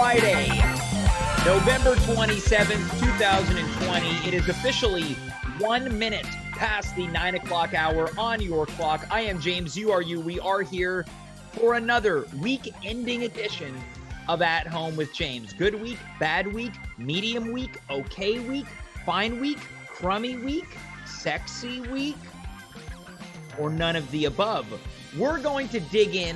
Friday, November 27th, 2020. It is officially 1 minute past the 9 o'clock hour on your clock. I am James. You are you. We are here for another week-ending edition of At Home with James. Good week, bad week, medium week, okay week, fine week, crummy week, sexy week, or none of the above. We're going to dig in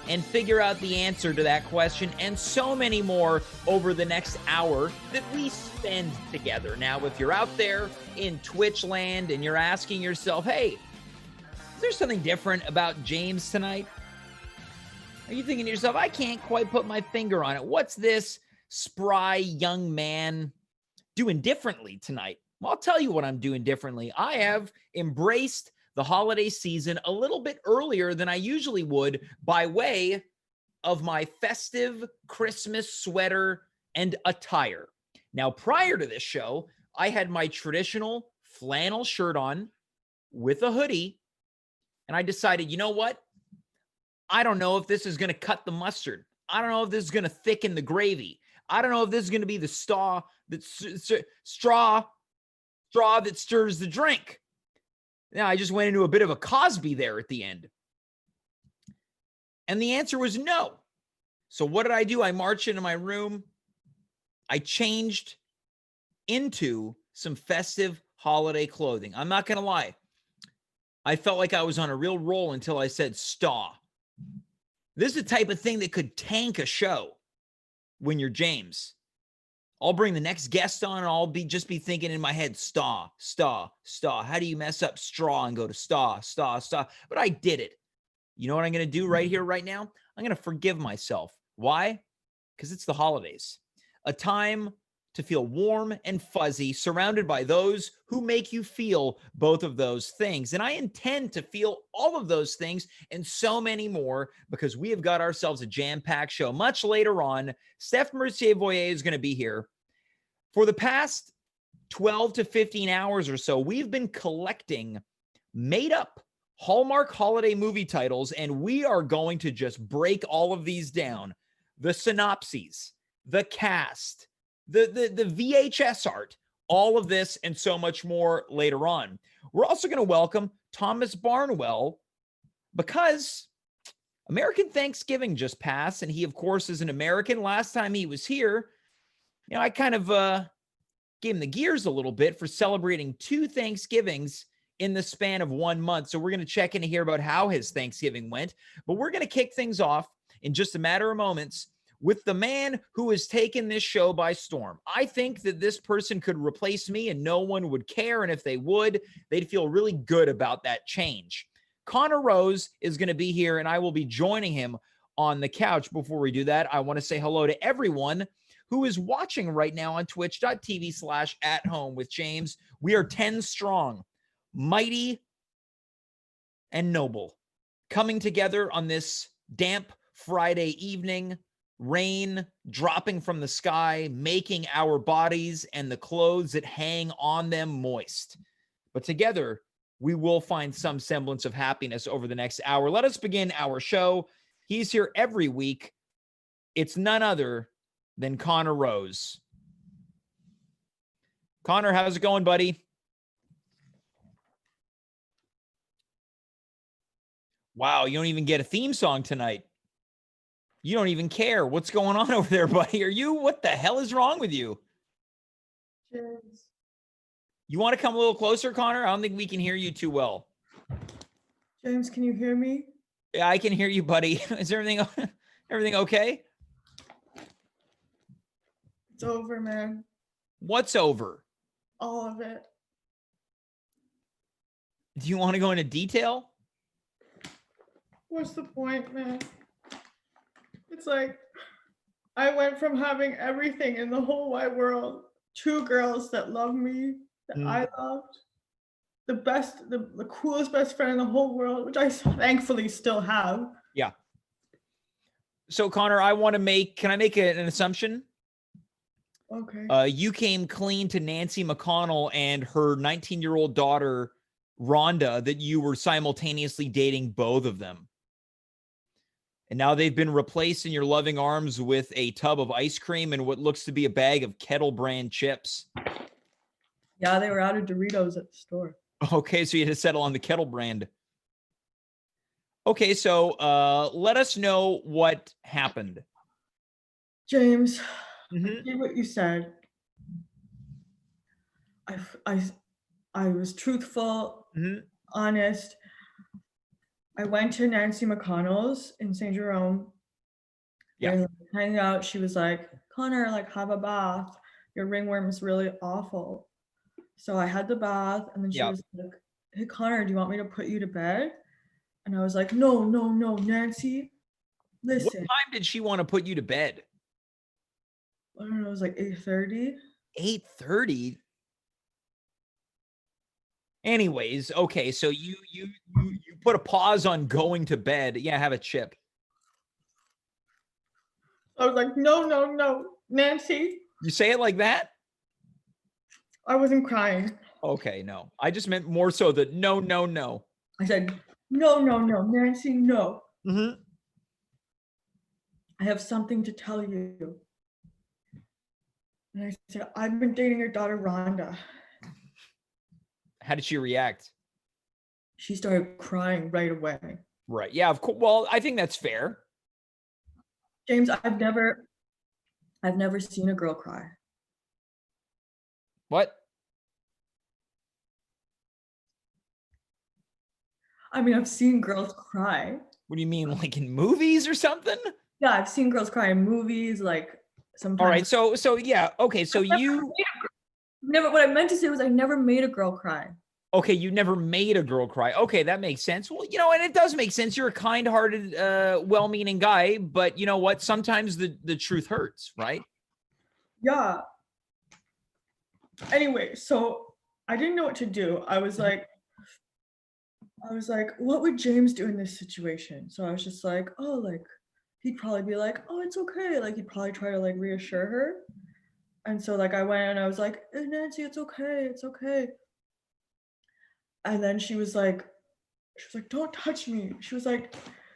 and figure out the answer to that question and so many more over the next hour that we spend together. Now, if you're out there in Twitch land and you're asking yourself, hey, is there something different about James tonight? Are you thinking to yourself, I can't quite put my finger on it. What's this spry young man doing differently tonight? Well, I'll tell you what I'm doing differently. I have embraced the holiday season a little bit earlier than I usually would by way of my festive Christmas sweater and attire. Now, prior to this show, I had my traditional flannel shirt on with a hoodie, and I decided, you know what? I don't know if this is going to cut the mustard. I don't know if this is going to thicken the gravy. I don't know if this is going to be the straw that stirs the drink. Now, I just went into a bit of a Cosby there at the end. And the answer was no. So what did I do? I marched into my room. I changed into some festive holiday clothing. I'm not going to lie. I felt like I was on a real roll until I said "staw." This is the type of thing that could tank a show when you're James. I'll bring the next guest on and I'll just be thinking in my head, staw. How do you mess up straw and go to staw? But I did it. You know what I'm going to do right here, right now? I'm going to forgive myself. Why? Because it's the holidays. A time to feel warm and fuzzy, surrounded by those who make you feel both of those things. And I intend to feel all of those things and so many more because we have got ourselves a jam-packed show. Much later on, Steph Mercier Voyer is going to be here. For the past 12 to 15 hours or so, we've been collecting made-up Hallmark Holiday movie titles, and we are going to just break all of these down. The synopses, the cast, the VHS art, all of this and so much more later on. We're also going to welcome Thomas Barnwell because American Thanksgiving just passed, and he, of course, is an American. Last time he was here, you know, I kind of gave him the gears a little bit for celebrating 2 Thanksgivings in the span of 1 month. So we're going to check in to hear about how his Thanksgiving went. But we're going to kick things off in just a matter of moments with the man who has taken this show by storm. I think that this person could replace me and no one would care. And if they would, they'd feel really good about that change. Conor Rose is going to be here and I will be joining him on the couch. Before we do that, I want to say hello to everyone who is watching right now on twitch.tv/athomewithjames. We are 10 strong, mighty and noble, coming together on this damp Friday evening. Rain dropping from the sky, making our bodies and the clothes that hang on them moist. But together, we will find some semblance of happiness over the next hour. Let us begin our show. He's here every week. It's none other than Conor Rose. Conor, how's it going, buddy? Wow, you don't even get a theme song tonight. You don't even care. What's going on over there, buddy? What the hell is wrong with you? James. You want to come a little closer, Conor? I don't think we can hear you too well. James, can you hear me? Yeah, I can hear you, buddy. Is everything okay? It's over, man. What's over? All of it. Do you want to go into detail? What's the point, man? It's like I went from having everything in the whole wide world, 2 girls that love me, that I loved, the coolest best friend in the whole world, which I thankfully still have. Yeah. So, Conor, can I make an assumption? Okay. You came clean to Nancy McConnell and her 19-year-old daughter, Rhonda, that you were simultaneously dating both of them. And now they've been replaced in your loving arms with a tub of ice cream and what looks to be a bag of Kettle brand chips. Yeah, they were out of Doritos at the store. Okay, so you had to settle on the Kettle brand. Okay, so let us know what happened. James, Mhm. I did what you said. I was truthful, Mhm. honest. I went to Nancy McConnell's in St. Jerome. Yeah. We're hanging out. She was like, Connor, like, have a bath. Your ringworm is really awful. So I had the bath, and then she Yeah. was like, hey, Connor, do you want me to put you to bed? And I was like, no, Nancy, What listen. time did she want to put you to bed? I don't know, it was like 8:30. 8:30. Anyways, okay, so you put a pause on going to bed. Yeah, have a chip. I was like, no, Nancy. You say it like that? I wasn't crying. Okay, no. I just meant more so the no. I said, no, Nancy, no. Mm-hmm. I have something to tell you. And I said, I've been dating your daughter, Rhonda. How did she react? She started crying right away. Right. Yeah, of course. Well, I think that's fair. James, I've never seen a girl cry. What? I mean, I've seen girls cry. What do you mean, like in movies or something? Yeah, I've seen girls cry in movies, like sometimes. All right. So yeah. Okay. So What I meant to say was I never made a girl cry. Okay, you never made a girl cry. Okay, that makes sense. Well, and it does make sense. You're a kind-hearted, well-meaning guy, but you know what? Sometimes the truth hurts, right? Yeah. Anyway, so I didn't know what to do. I was like, what would James do in this situation? So I was just like, oh, like, he'd probably be like, oh, it's okay. Like, he'd probably try to like reassure her. And so like I went and I was like, hey, Nancy, it's okay. And then she was like, don't touch me. She was like,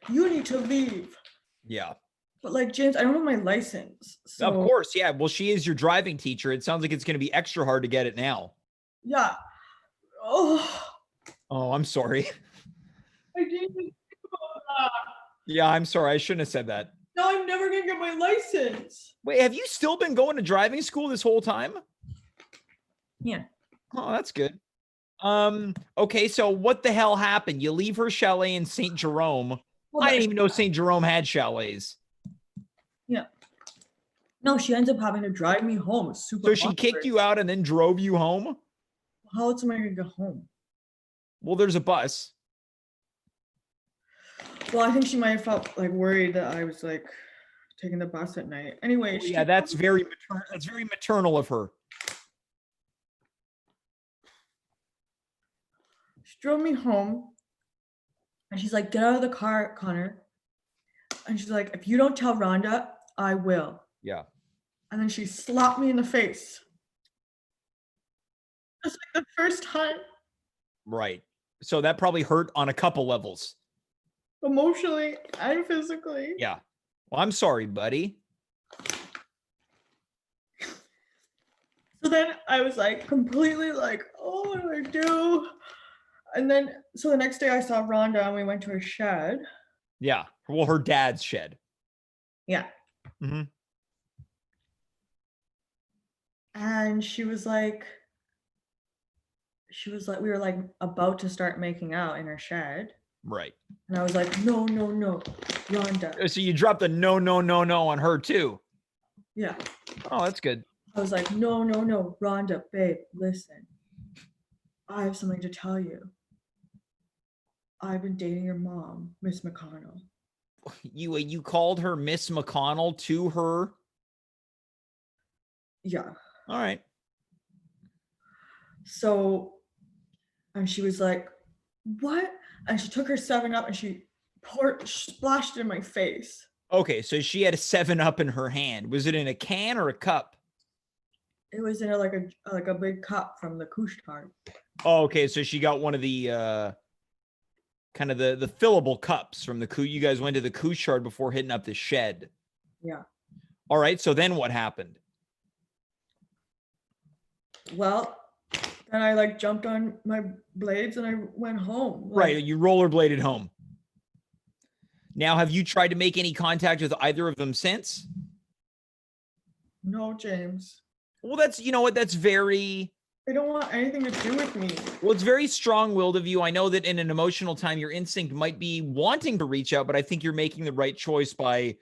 you need to leave. Yeah. But like, James, I don't have my license. So Of course, yeah. Well, she is your driving teacher. It sounds like it's going to be extra hard to get it now. yeah. Oh, I'm sorry. I didn't think about that. Yeah, I'm sorry. I shouldn't have said that. Now I'm never gonna get my license. Wait, have you still been going to driving school this whole time? Yeah. Oh, that's good. Okay, so what the hell happened? You leave her chalet in St. Jerome. Well, I didn't even know St. Jerome had chalets. Yeah. No, she ends up having to drive me home. It's super So she awkward. kicked you out and then drove you home? How else am I gonna get home? Well, there's a bus. Well, I think she might have felt like worried that I was like taking the bus at night. Anyway, Yeah, that's very maternal of her. She drove me home and she's like, get out of the car, Connor. And she's like, if you don't tell Rhonda, I will. Yeah. And then she slapped me in the face. It's like the first time. Right. So that probably hurt on a couple levels. Emotionally and physically. Yeah. Well, I'm sorry, buddy. So then I was like completely like, oh, what do I do? And then, so the next day I saw Rhonda and we went to her shed. Yeah. Well, her dad's shed. Yeah. Mm-hmm. And she was like, we were like about to start making out in her shed. Right. And I was like, no, Rhonda. So you dropped a no on her too. Yeah. Oh, that's good. I was like, no, Rhonda, babe, listen. I have something to tell you. I've been dating your mom, Miss McConnell. You called her Miss McConnell to her? Yeah. All right. So, and she was like, what? And she took her 7-Up and she splashed it in my face. Okay, so she had a 7-Up in her hand. Was it in a can or a cup? It was in like a big cup from the Couche-Tard. Oh, okay, so she got one of the kind of the fillable cups from the you guys went to the Couchard before hitting up the shed. Yeah. All right. So then what happened? Well, then I like jumped on my blades and I went home. Right. You rollerbladed home. Now, have you tried to make any contact with either of them since? No, James. Well, that's, you know what, that's very... They don't want anything to do with me. Well, it's very strong-willed of you. I know that in an emotional time, your instinct might be wanting to reach out, but I think you're making the right choice by,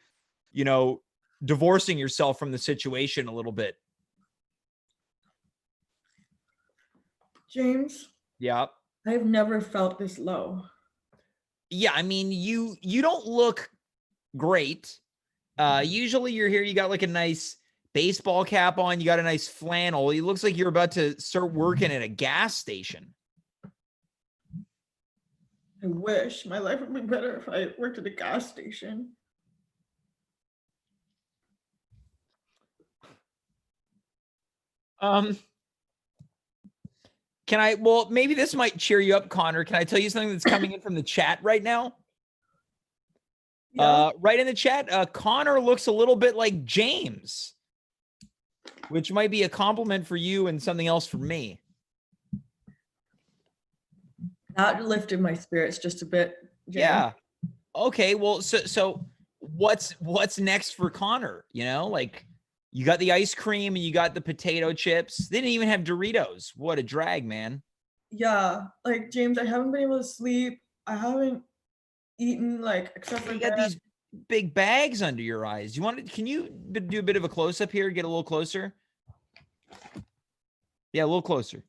you know, divorcing yourself from the situation a little bit. James. Yeah. I've never felt this low. Yeah, I mean, you don't look great. Usually you're here, you got like a nice baseball cap on, you got a nice flannel. It looks like you're about to start working at a gas station. I wish my life would be better if I worked at a gas station. Can I, well, maybe this might cheer you up, Connor. Can I tell you something that's coming in from the chat right now? Yeah. Right in the chat, Connor looks a little bit like James, which might be a compliment for you and something else for me. That lifted my spirits just a bit, James. Yeah. Okay. Well, so what's next for Connor? You know, like you got the ice cream and you got the potato chips. They didn't even have Doritos. What a drag, man. Yeah. Like, James, I haven't been able to sleep. I haven't eaten, like, except for You got these big bags under your eyes. Can you do a bit of a close up here? Get a little closer. Yeah, a little closer.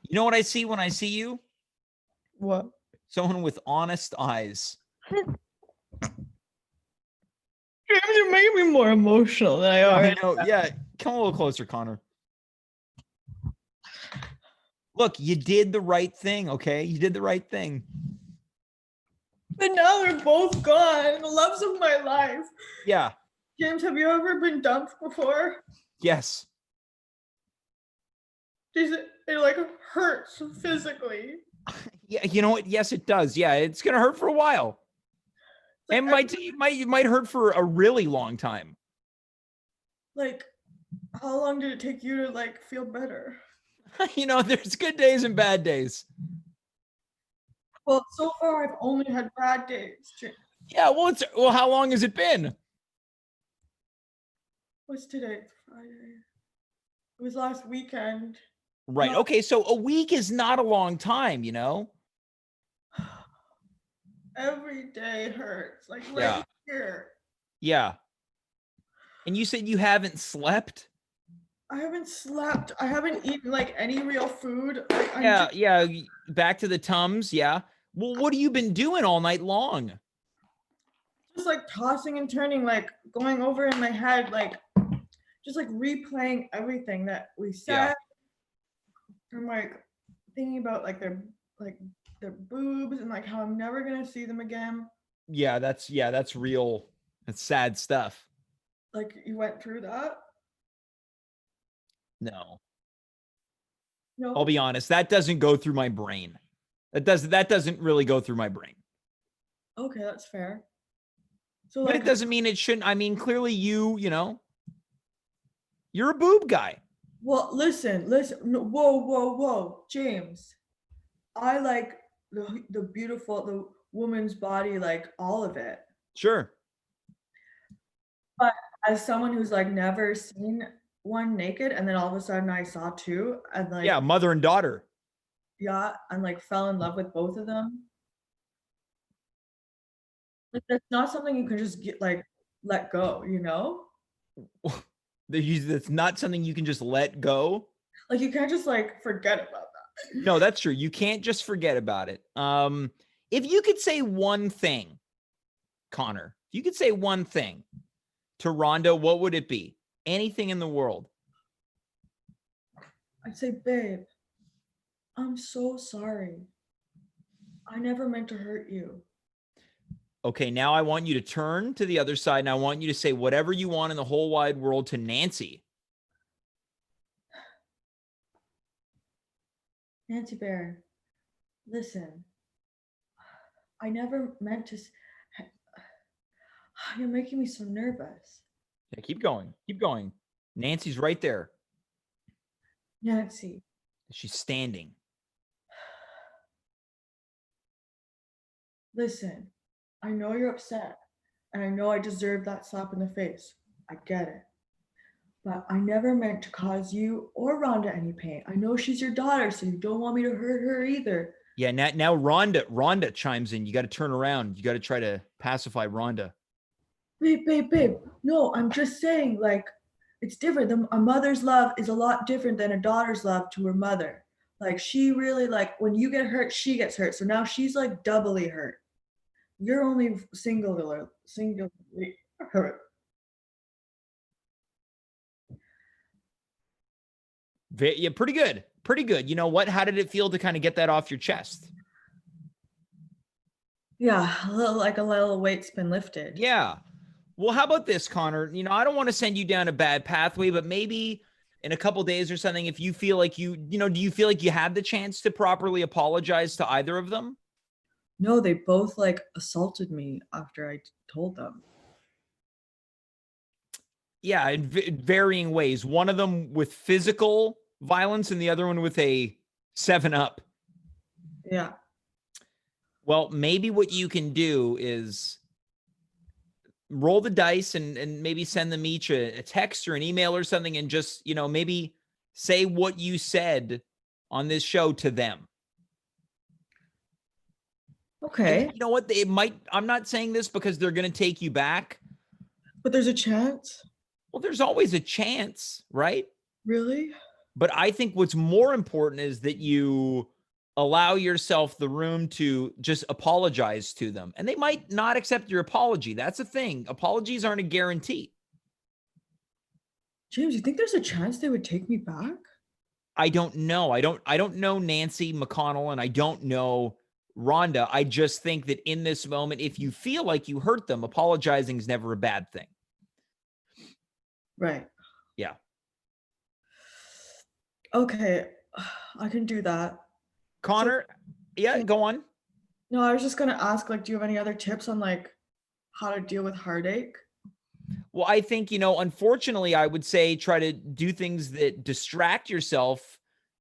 You know what I see when I see you? What? Someone with honest eyes. James, you're making me more emotional than I already. I know. Yeah, come a little closer, Connor. Look, you did the right thing, okay? You did the right thing. But now they're both gone. The loves of my life. Yeah. James, have you ever been dumped before? Yes. It like hurts physically. Yeah, you know what? Yes, it does. Yeah, it's gonna hurt for a while. It might hurt for a really long time. Like, how long did it take you to like feel better? You know, there's good days and bad days. Well, so far I've only had bad days. Yeah, well, how long has it been? What's today? Friday. It was last weekend. Right. Okay, so a week is not a long time, you know? Every day hurts. Like right here. Yeah. And you said you haven't slept? I haven't slept. I haven't eaten like any real food. Yeah. Back to the Tums. Yeah. Well, what have you been doing all night long? Just like tossing and turning, like going over in my head, like just like replaying everything that we said. Yeah. I'm like thinking about like their boobs and like how I'm never gonna see them again. Yeah, that's real. That's sad stuff. Like, you went through that? No. No. I'll be honest, that doesn't go through my brain. That doesn't really go through my brain. Okay, that's fair. So, But like, it doesn't mean it shouldn't. I mean, clearly you know, you're a boob guy. well, listen. No, whoa, James. I like the beautiful, the woman's body, like all of it. Sure. But as someone who's like never seen one naked, and then all of a sudden I saw two, and like, Yeah, mother and daughter. yeah, and like fell in love with both of them. Like, that's not something you can just get like let go, you know? That's not something you can just let go. Like, you can't just like forget about that. No, that's true. You can't just forget about it. If you could say one thing, Connor, if you could say one thing to Rhonda, what would it be? Anything in the world. I'd say, babe, I'm so sorry. I never meant to hurt you. Okay, now I want you to turn to the other side and I want you to say whatever you want in the whole wide world to Nancy. Nancy Bear, listen, I never meant to. You're making me so nervous. Yeah, keep going. Keep going. Nancy's right there. Nancy, She's standing. listen, I know you're upset, and I know I deserve that slap in the face. I get it. But I never meant to cause you or Rhonda any pain. I know she's your daughter, so you don't want me to hurt her either. Yeah, now Rhonda chimes in. You got to turn around. You got to try to pacify Rhonda. Babe. No, I'm just saying, like, it's different. A mother's love is a lot different than a daughter's love to her mother. Like, she really, like, when you get hurt, she gets hurt. So now she's like doubly hurt. You're only singularly hurt. Yeah, pretty good. Pretty good. You know what? How did it feel to kind of get that off your chest? Yeah, a little weight's been lifted. Yeah. Well, how about this, Connor? You know, I don't want to send you down a bad pathway, but maybe in a couple days or something, if you feel like do you feel like you had the chance to properly apologize to either of them? No, they both like assaulted me after I told them. Yeah, in varying ways. One of them with physical violence and the other one with a 7-Up. Yeah. Well, maybe what you can do is roll the dice and maybe send them each a text or an email or something and just, maybe say what you said on this show to them. Okay. And you know what? I'm not saying this because they're going to take you back. But there's a chance. Well, there's always a chance, right? Really? But I think what's more important is that you allow yourself the room to just apologize to them. And they might not accept your apology. That's the thing. Apologies aren't a guarantee. James, you think there's a chance they would take me back? I don't know. I don't know Nancy McConnell and I don't know Rhonda. I just think that in this moment, if you feel like you hurt them, apologizing is never a bad thing. Right. Yeah. Okay. I can do that. Connor, yeah, go on. No, I was just going to ask, like, do you have any other tips on, like, how to deal with heartache? Well, I think, unfortunately, I would say try to do things that distract yourself,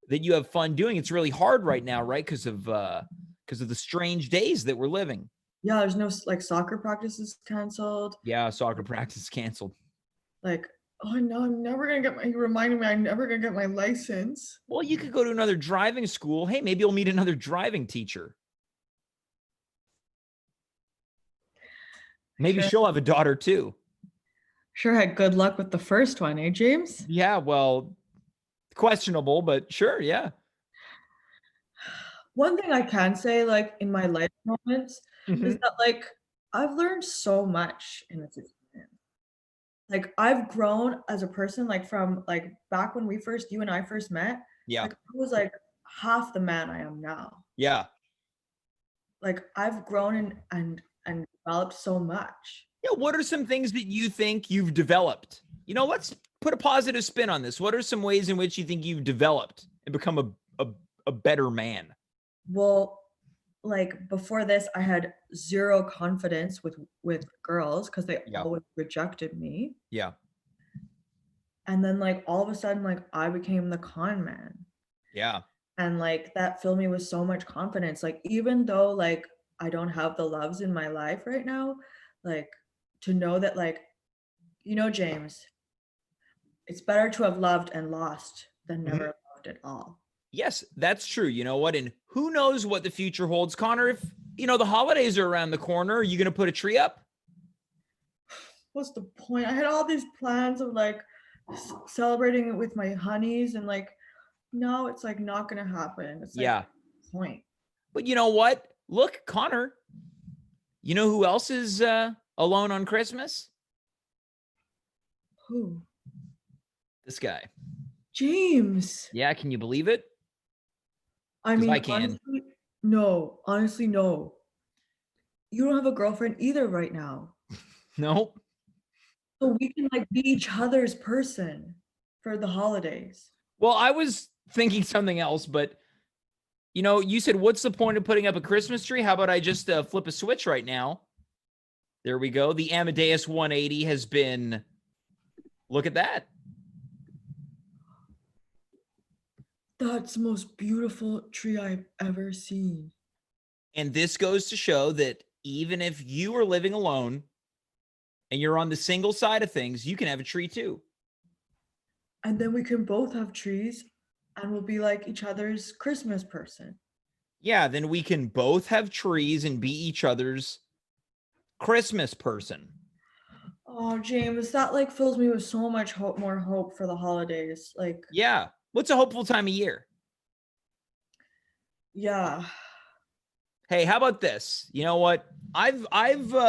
that you have fun doing. It's really hard right now, right? Because of the strange days that we're living. Yeah, there's no, like, soccer practices canceled. Yeah, soccer practice canceled. Like, oh, no, I'm never going to you reminded me I'm never going to get my license. Well, you could go to another driving school. Hey, maybe you'll meet another driving teacher. Maybe she'll have a daughter too. Sure had good luck with the first one, eh, James? Yeah, well, questionable, but sure, yeah. One thing I can say, like, in my life moments, is that, like, I've learned so much in this experience. Like, I've grown as a person, like, from, like, back when you and I first met. Yeah. Like, I was, like, half the man I am now. Yeah. Like, I've grown and developed so much. Yeah, what are some things that you think you've developed? Let's put a positive spin on this. What are some ways in which you think you've developed and become a better man? Well, like, before this, I had zero confidence with girls because they always rejected me. Yeah. And then, like, all of a sudden, like, I became the con man. Yeah. And, like, that filled me with so much confidence. Like, even though, like, I don't have the loves in my life right now, like, to know that, like, James, it's better to have loved and lost than never loved at all. Yes, that's true. You know what? And who knows what the future holds, Connor? If, the holidays are around the corner, are you going to put a tree up? What's the point? I had all these plans of, like, celebrating it with my honeys, and, like, no, it's, like, not going to happen. It's, like, point. But you know what? Look, Connor, you know who else is alone on Christmas? Who? This guy. James. Yeah, can you believe it? I mean, I can. Honestly, no. You don't have a girlfriend either right now. Nope. So we can, like, be each other's person for the holidays. Well, I was thinking something else, but You know, you said, what's the point of putting up a Christmas tree? How about I just flip a switch right now? There we go. The Amadeus 180 has been, look at that. That's the most beautiful tree I've ever seen. And this goes to show that even if you are living alone and you're on the single side of things, you can have a tree too. And then we can both have trees and we'll be like each other's Christmas person. Yeah, then we can both have trees and be each other's Christmas person. Oh, James, that like fills me with so much hope, more hope for the holidays. Like, Yeah. What's a hopeful time of year? yeah. Hey, how about this? You know what? I've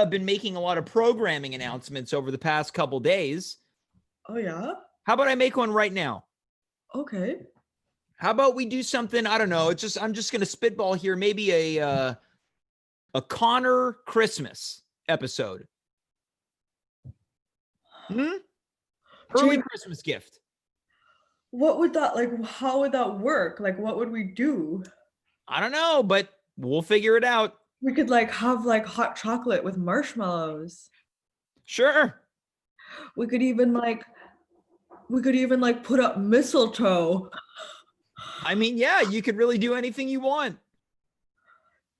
been making a lot of programming announcements over the past couple days. Oh, yeah? How about I make one right now? Okay. How about we do something? I don't know. It's just I'm just gonna spitball here. Maybe a Conor Christmas episode. Early James, Christmas gift. what would that like? How would that work? Like, what would we do? I don't know, but we'll figure it out. We could like have like hot chocolate with marshmallows. Sure. We could even like put up mistletoe. I mean, yeah, you could really do anything you want.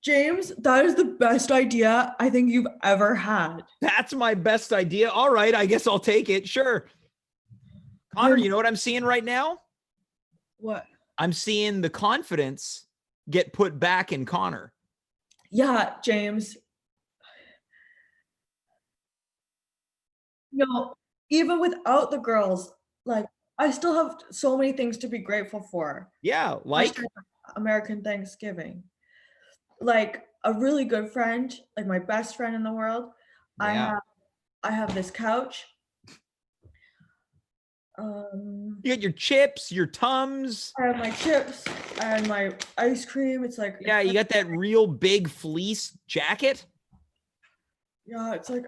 James, that is the best idea I think you've ever had. That's my best idea. All right, I guess I'll take it. Sure. Conor, you know what I'm seeing right now? What? I'm seeing the confidence get put back in Conor. Yeah, James. No, even without the girls, like I still have so many things to be grateful for. Yeah, like American Thanksgiving. Like a really good friend, like my best friend in the world. yeah. I have this couch. You got your chips, your Tums. I have my chips and my ice cream. It's like Yeah, you got that real big fleece jacket. yeah, it's like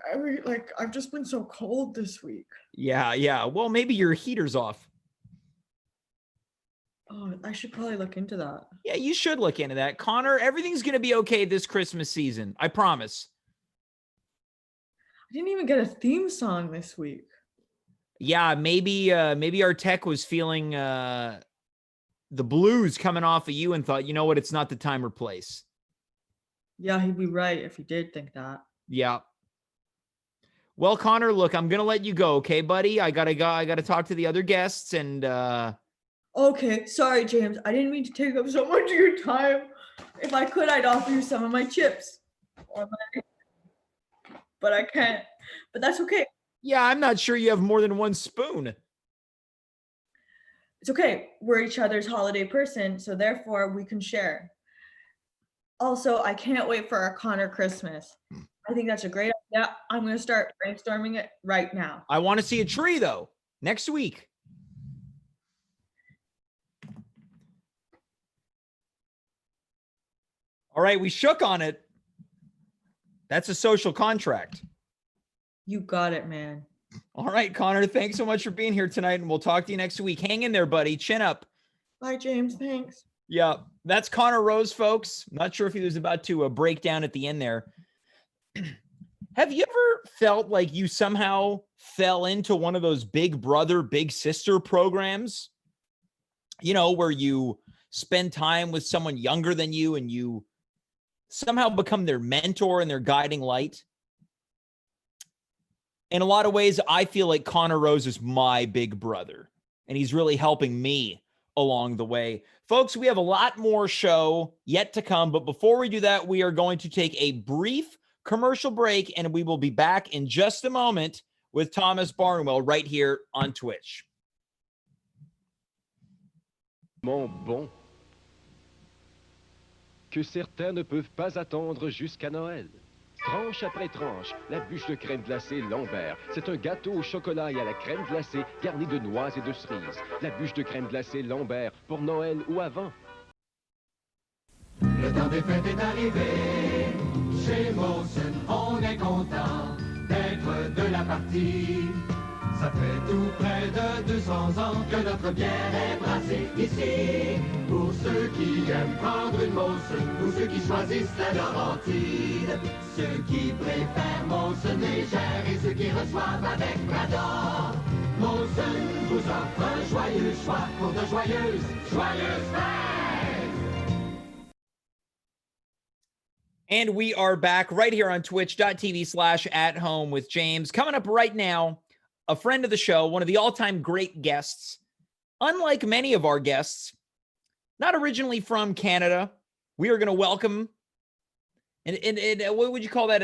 I've just been so cold this week. Yeah. Well, maybe your heater's off. Oh, I should probably look into that. Yeah, you should look into that. Conor, everything's going to be okay this Christmas season. I promise. I didn't even get a theme song this week. Yeah, maybe our tech was feeling the blues coming off of you and thought, you know what, it's not the time or place. Yeah, he'd be right if he did think that. Yeah. Well, Conor, look, I'm going to let you go, okay, buddy? I got to talk to the other guests and Okay, sorry, James. I didn't mean to take up so much of your time. If I could, I'd offer you some of my chips. But I can't. But that's okay. yeah, I'm not sure you have more than one spoon. It's okay. We're each other's holiday person, so therefore we can share. Also, I can't wait for our Conor Christmas. I think that's a great idea. I'm going to start brainstorming it right now. I want to see a tree, though, next week. All right, we shook on it. That's a social contract. You got it, man. All right, Conor, thanks so much for being here tonight, and we'll talk to you next week. Hang in there, buddy. Chin up. Bye, James. Thanks. Yeah, that's Conor Rose, folks. Not sure if he was about to break down at the end there. Have you ever felt like you somehow fell into one of those big brother, big sister programs? You know, where you spend time with someone younger than you and you somehow become their mentor and their guiding light. In a lot of ways, I feel like Conor Rose is my big brother, and he's really helping me along the way. Folks, we have a lot more show yet to come, but before we do that, we are going to take a brief commercial break, and we will be back in just a moment with Thomas Barnwell right here on Twitch. Bon, que certains ne peuvent pas attendre jusqu'à Noël. Tranche après tranche, la bûche de crème glacée Lambert. C'est un gâteau au chocolat et à la crème glacée garni de noix et de cerises. La bûche de crème glacée Lambert pour Noël ou avant. Le temps des fêtes est arrivé. Chez Molson, on est content d'être de la partie. Ça fait tout près de 200 ans que notre bière est brassée ici. Pour ceux qui aiment prendre une Molson, ou ceux qui choisissent la Laurentide, ceux qui préfèrent Molson légère et ceux qui reçoivent avec Brador. Molson vous offre un joyeux choix pour de joyeuses fêtes! And we are back right here on twitch.tv/@home with James. Coming up right now, a friend of the show, one of the all-time great guests. Unlike many of our guests, not originally from Canada, we are going to welcome and what would you call that?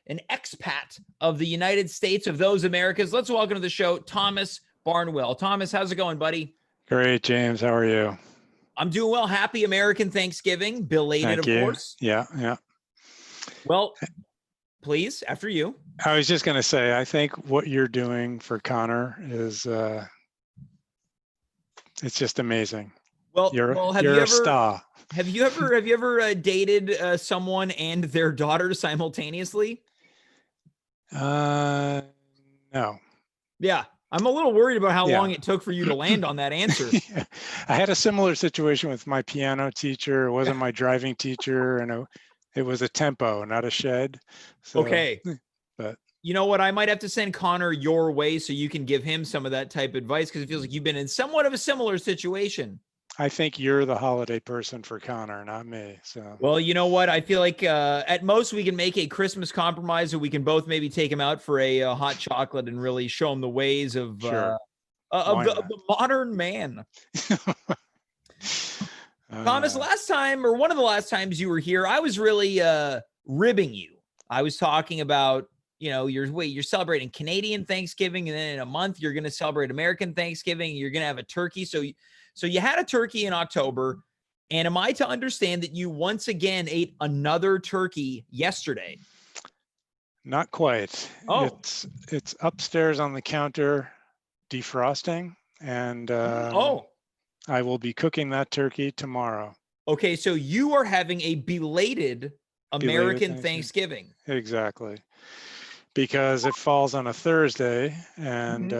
An expat of the United States of those Americas. Let's welcome to the show, Thomas Barnwell. Thomas, how's it going, buddy? Great, James. How are you? I'm doing well. Happy American Thanksgiving. Belated, Thank of you. course. Yeah. Well, please, after you. I was just going to say, I think what you're doing for Conor is, it's just amazing. Well, You're have you ever a star. Have you ever dated someone and their daughter simultaneously? No. Yeah, I'm a little worried about how long it took for you to land on that answer. Yeah. I had a similar situation with my piano teacher. It wasn't my driving teacher, and it was a tempo, not a shed. So, Okay. But you know what? I might have to send Conor your way so you can give him some of that type of advice, because it feels like you've been in somewhat of a similar situation. I think you're the holiday person for Conor, not me. So, well, you know what? I feel like at most we can make a Christmas compromise, and we can both maybe take him out for a hot chocolate and really show him the ways of sure. of the modern man. Thomas, last time, or one of the last times you were here, I was really ribbing you. I was talking about, you're celebrating Canadian Thanksgiving, and then in a month you're going to celebrate American Thanksgiving. And you're going to have a turkey. So you had a turkey in October, and am I to understand that you once again ate another turkey yesterday? Not quite. Oh, it's upstairs on the counter, defrosting, and I will be cooking that turkey tomorrow. Okay, so you are having a belated American Thanksgiving. Exactly, because it falls on a Thursday, and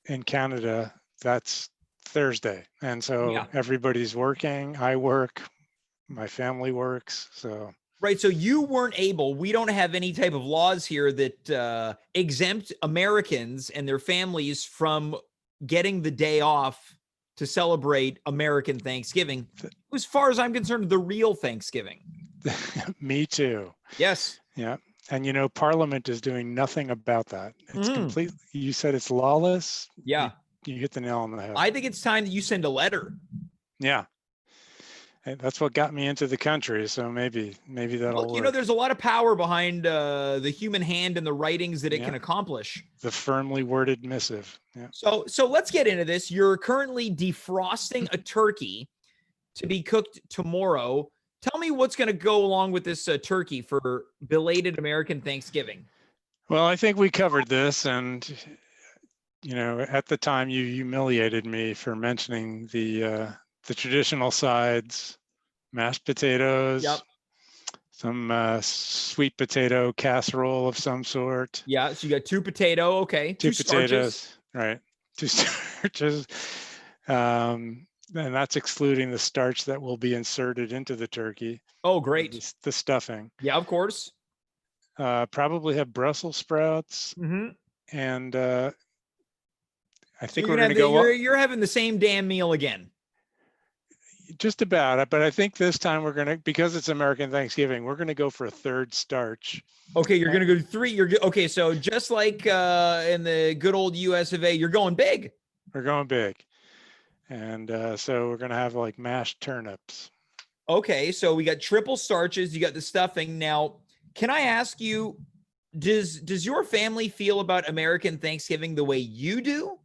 in Canada that's Thursday, and so everybody's working. I work, my family works, so. Right, so you weren't able, we don't have any type of laws here that exempt Americans and their families from getting the day off to celebrate American Thanksgiving. As far as I'm concerned, the real Thanksgiving. Me too. Yes. Yeah. And Parliament is doing nothing about that. It's completely, you said it's lawless. Yeah. You hit the nail on the head. I think it's time that you send a letter. Yeah. That's what got me into the country. So maybe that'll work. There's a lot of power behind the human hand and the writings that it can accomplish. The firmly worded missive. Yeah. So let's get into this. You're currently defrosting a turkey to be cooked tomorrow. Tell me what's going to go along with this turkey for belated American Thanksgiving. Well, I think we covered this, and at the time you humiliated me for mentioning the traditional sides: mashed potatoes, some sweet potato casserole of some sort. Yeah, so you got two potato, okay. Two potatoes, starches. right. Two starches. And that's excluding the starch that will be inserted into the turkey. Oh, great. The stuffing. Yeah, of course. Probably have Brussels sprouts. And I think we're going to go. You're having the same damn meal again. Just about it, but I think this time we're going to, because it's American Thanksgiving, we're going to go for a third starch. Okay, you're going to go 3. Okay, so just like in the good old US of A, you're going big. We're going big. And so we're going to have like mashed turnips. Okay, so we got triple starches. You got the stuffing. Now, can I ask you, does your family feel about American Thanksgiving the way you do?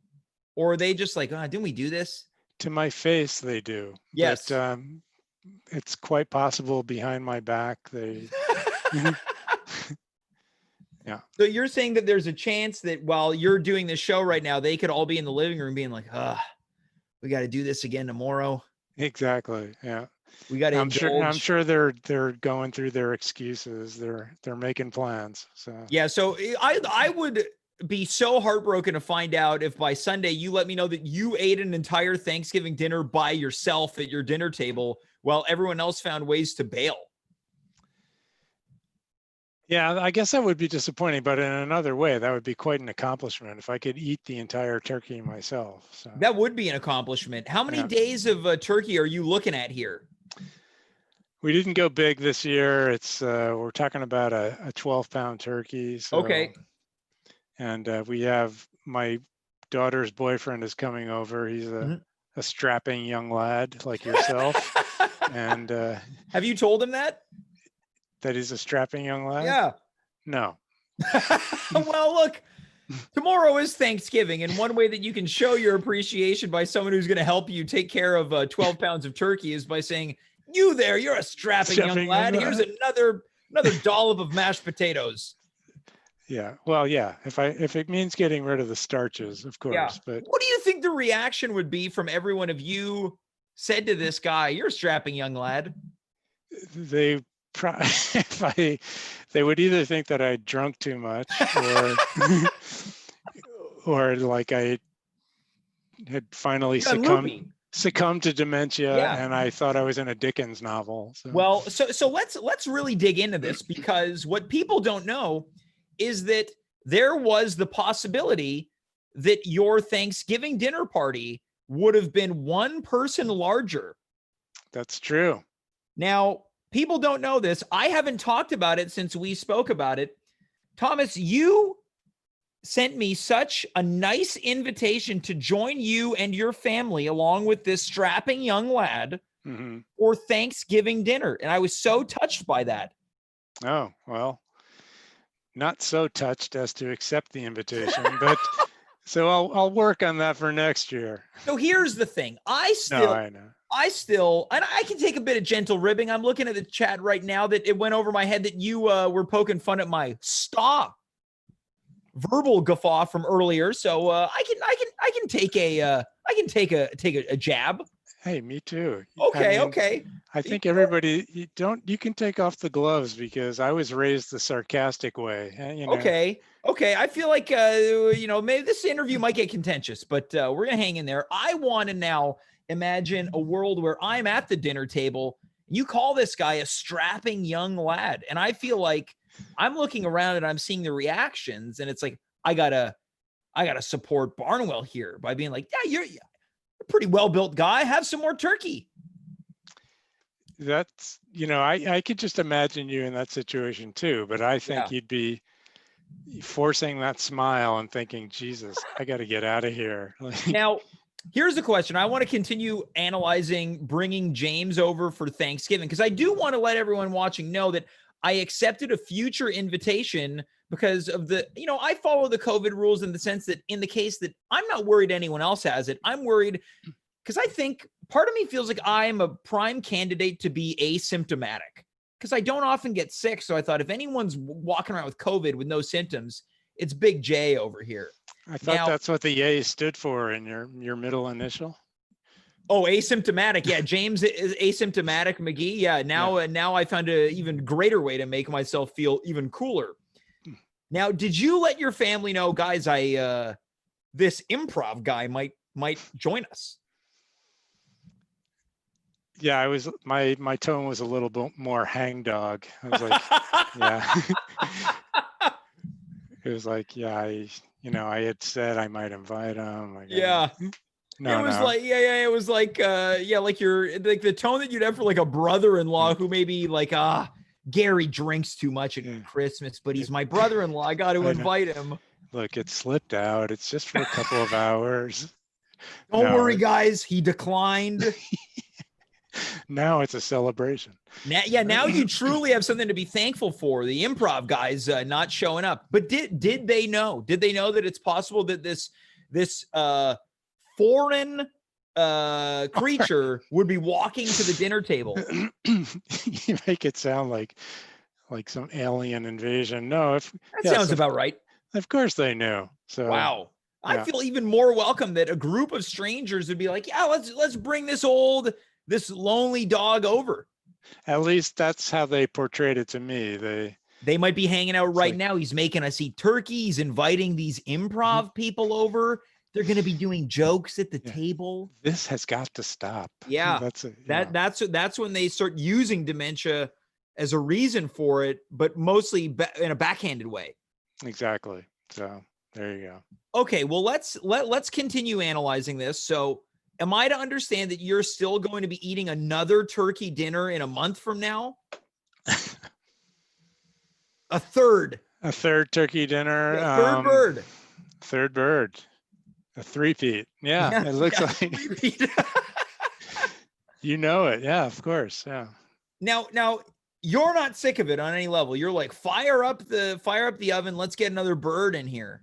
Or are they just like, didn't we do this? To my face, they do. Yes. But it's quite possible behind my back, they... Yeah. So you're saying that there's a chance that while you're doing this show right now, they could all be in the living room being like, we got to do this again tomorrow. Exactly. Yeah. We got to. I'm sure they're going through their excuses. They're making plans. So yeah. So I would be so heartbroken to find out if by Sunday you let me know that you ate an entire Thanksgiving dinner by yourself at your dinner table while everyone else found ways to bail. Yeah, I guess that would be disappointing, but in another way, that would be quite an accomplishment if I could eat the entire turkey myself. So That would be an accomplishment. How many Yeah. days of turkey are you looking at here? we didn't go big this year. It's we're talking about a 12-pound turkey. So, Okay. And we have my daughter's boyfriend is coming over. He's a strapping young lad like yourself. And Have you told him that? that he's a strapping young lad? Yeah. No. Well, look, tomorrow is Thanksgiving, and one way that you can show your appreciation by someone who's going to help you take care of 12 pounds of turkey is by saying, "You there, you're a strapping young lad. Here's another dollop of mashed potatoes." Yeah. Well, yeah. If it means getting rid of the starches, of course. Yeah. But What do you think the reaction would be from everyone if you said to this guy, "You're a strapping young lad"? they they would either think that I drunk too much or like I had finally You got loopy. succumbed to dementia Yeah. and I thought I was in a Dickens novel. So. Well, so let's really dig into this, because what people don't know is that there was the possibility that your Thanksgiving dinner party would have been one person larger. That's true. Now, people don't know this. I haven't talked about it since we spoke about it. Thomas, you sent me such a nice invitation to join you and your family along with this strapping young lad for Thanksgiving dinner. And I was so touched by that. Oh, well, not so touched as to accept the invitation, but so I'll work on that for next year. So here's the thing. I still, and I can take a bit of gentle ribbing. I'm looking at the chat right now that it went over my head that you were poking fun at my verbal guffaw from earlier. So I can take a jab. Hey, me too. Okay, I mean, okay. I think everybody, you can take off the gloves because I was raised the sarcastic way. You know. Okay. I feel like, maybe this interview might get contentious, but we're going to hang in there. I want to now imagine a world where I'm at the dinner table. You call this guy a strapping young lad. And I feel like I'm looking around and I'm seeing the reactions. And it's like, I gotta support Barnwell here by being like, yeah, you're a pretty well-built guy. Have some more turkey. That's, I could just imagine you in that situation too, but I think you'd be forcing that smile and thinking, Jesus, I got to get out of here. Now, here's the question. I want to continue analyzing bringing James over for Thanksgiving, because I do want to let everyone watching know that I accepted a future invitation because of I follow the COVID rules in the sense that in the case that I'm not worried anyone else has it, I'm worried because I think part of me feels like I am a prime candidate to be asymptomatic because I don't often get sick. So I thought if anyone's walking around with COVID with no symptoms, it's Big J over here. I thought that's what the A stood for in your middle initial. Oh, asymptomatic. Yeah. James is asymptomatic McGee. Yeah. Now I found an even greater way to make myself feel even cooler. Now, did you let your family know, guys, this improv guy might join us? Yeah, I was, my tone was a little bit more hangdog. I was like, yeah. It was like, yeah, I had said I might invite him. Like, yeah. No, it was like, it was like, like you're like the tone that you'd have for like a brother-in-law who maybe like, Gary drinks too much at Christmas, but he's my brother-in-law. I got to invite him. Look, it slipped out. It's just for a couple of hours. Don't worry, guys. He declined. Now it's a celebration. Now you truly have something to be thankful for. The improv guys not showing up. But did they know? Did they know that it's possible that this foreign creature would be walking to the dinner table? You make it sound like some alien invasion. No, sounds about right. Of course they knew. So wow. I feel even more welcome that a group of strangers would be like, yeah, let's bring this lonely dog over. At least that's how they portrayed it to me. They might be hanging out right like- now. He's making us eat turkey. He's inviting these improv people over. They're going to be doing jokes at the Yeah. table. This has got to stop. Yeah, That's it. that's when they start using dementia as a reason for it, but mostly in a backhanded way. Exactly. So there you go. Okay, well let's continue analyzing this. So, am I to understand that you're still going to be eating another turkey dinner in a month from now? A third A third turkey dinner. third bird. Third bird. A three-peat. Yeah, it looks like Repeat. you know it. Yeah, of course. Yeah. Now you're not sick of it on any level. You're like, fire up the oven. Let's get another bird in here.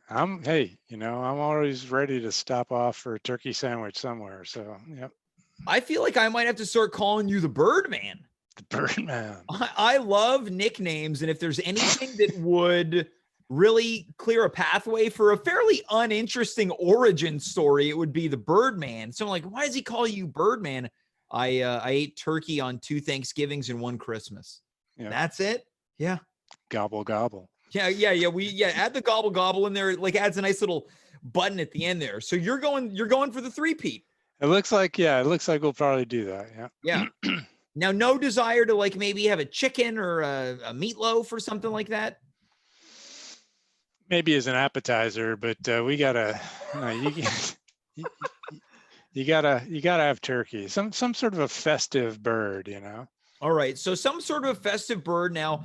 Hey, I'm always ready to stop off for a turkey sandwich somewhere. So, yep. I feel like I might have to start calling you the Birdman. The Birdman. I love nicknames, and if there's anything that would really clear a pathway for a fairly uninteresting origin story, it would be the Birdman. So I'm like, why does he call you Birdman? I ate turkey on 2 Thanksgivings and 1 Christmas. Yeah. That's it. Yeah. Gobble gobble. Yeah. Add the gobble gobble in there. It like adds a nice little button at the end there. So you're going for the 3-peat. It looks like we'll probably do that. Yeah. Yeah. Now, no desire to like maybe have a chicken or a meatloaf or something like that. Maybe as an appetizer, but we gotta. You gotta have turkey. Some sort of a festive bird. All right. So some sort of festive bird. Now,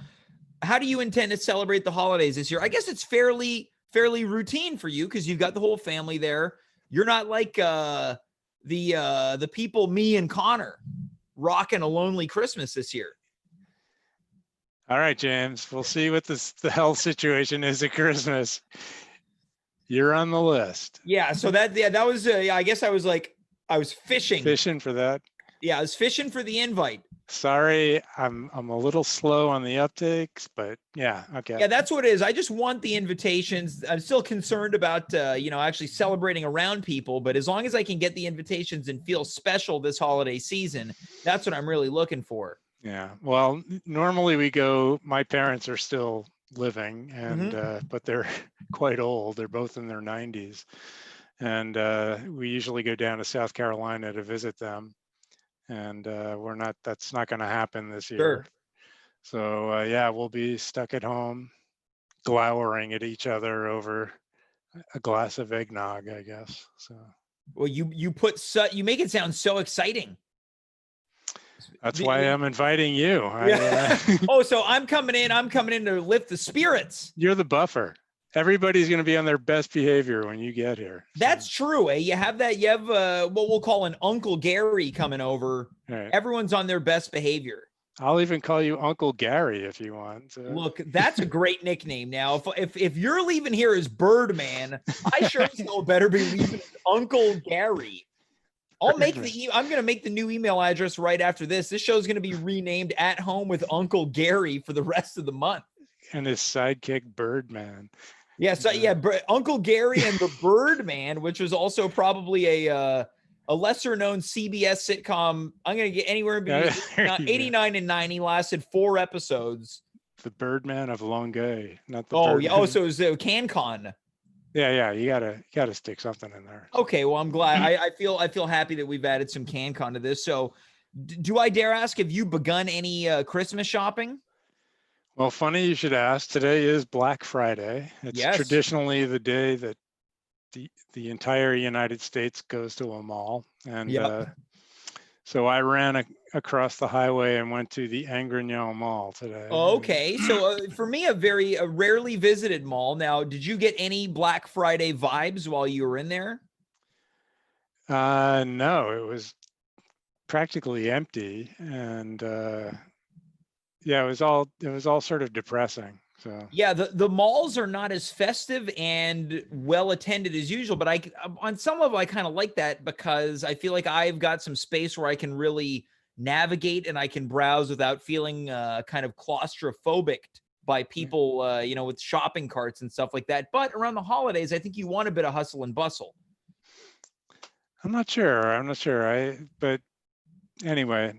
how do you intend to celebrate the holidays this year? I guess it's fairly routine for you because you've got the whole family there. You're not like the people, me and Connor, rocking a lonely Christmas this year. All right, James. We'll see what the health situation is at Christmas. You're on the list. Yeah. So that was. I guess I was fishing. Fishing for that. Yeah, I was fishing for the invite. Sorry, I'm a little slow on the uptakes, but yeah, okay. Yeah, that's what it is. I just want the invitations. I'm still concerned about actually celebrating around people, but as long as I can get the invitations and feel special this holiday season, that's what I'm really looking for. Yeah. Well, normally my parents are still living and but they're quite old. They're both in their 90s. And we usually go down to South Carolina to visit them. And that's not going to happen this year. Sure. So we'll be stuck at home glowering at each other over a glass of eggnog, I guess. So Well, you make it sound so exciting. that's why I'm inviting you. Yeah. So I'm coming in to lift the spirits. You're the buffer. Everybody's going to be on their best behavior when you get here. That's true. You have what we'll call an Uncle Gary coming over. Right. Everyone's on their best behavior. I'll even call you Uncle Gary if you want. So. Look, that's a great nickname. Now, if you're leaving here as Birdman, I sure as hell better be leaving as Uncle Gary. I'm going to make the new email address right after this. This show's going to be renamed At Home with Uncle Gary for the rest of the month. And his sidekick Birdman. Yeah, so Uncle Gary and the Birdman, which was also probably a lesser known CBS sitcom. I'm going to get anywhere between 89 and 90, lasted 4 episodes. The Birdman of Longueuil, not the Birdman. Yeah. Oh, so it was CanCon. Yeah, you gotta stick something in there. Okay, well, I'm glad. I feel happy that we've added some CanCon to this. So, do I dare ask, have you begun any Christmas shopping? Well, funny you should ask. Today is Black Friday. It's traditionally the day that the entire United States goes to a mall. And so I ran across the highway and went to the Angrignon Mall today. Okay. So for me, a rarely visited mall. Now, did you get any Black Friday vibes while you were in there? No, it was practically empty. And it was all sort of depressing. So yeah, the malls are not as festive and well attended as usual, but on some level I kind of like that because I feel like I've got some space where I can really navigate and I can browse without feeling kind of claustrophobic by people, with shopping carts and stuff like that. But around the holidays, I think you want a bit of hustle and bustle. I'm not sure. But anyway.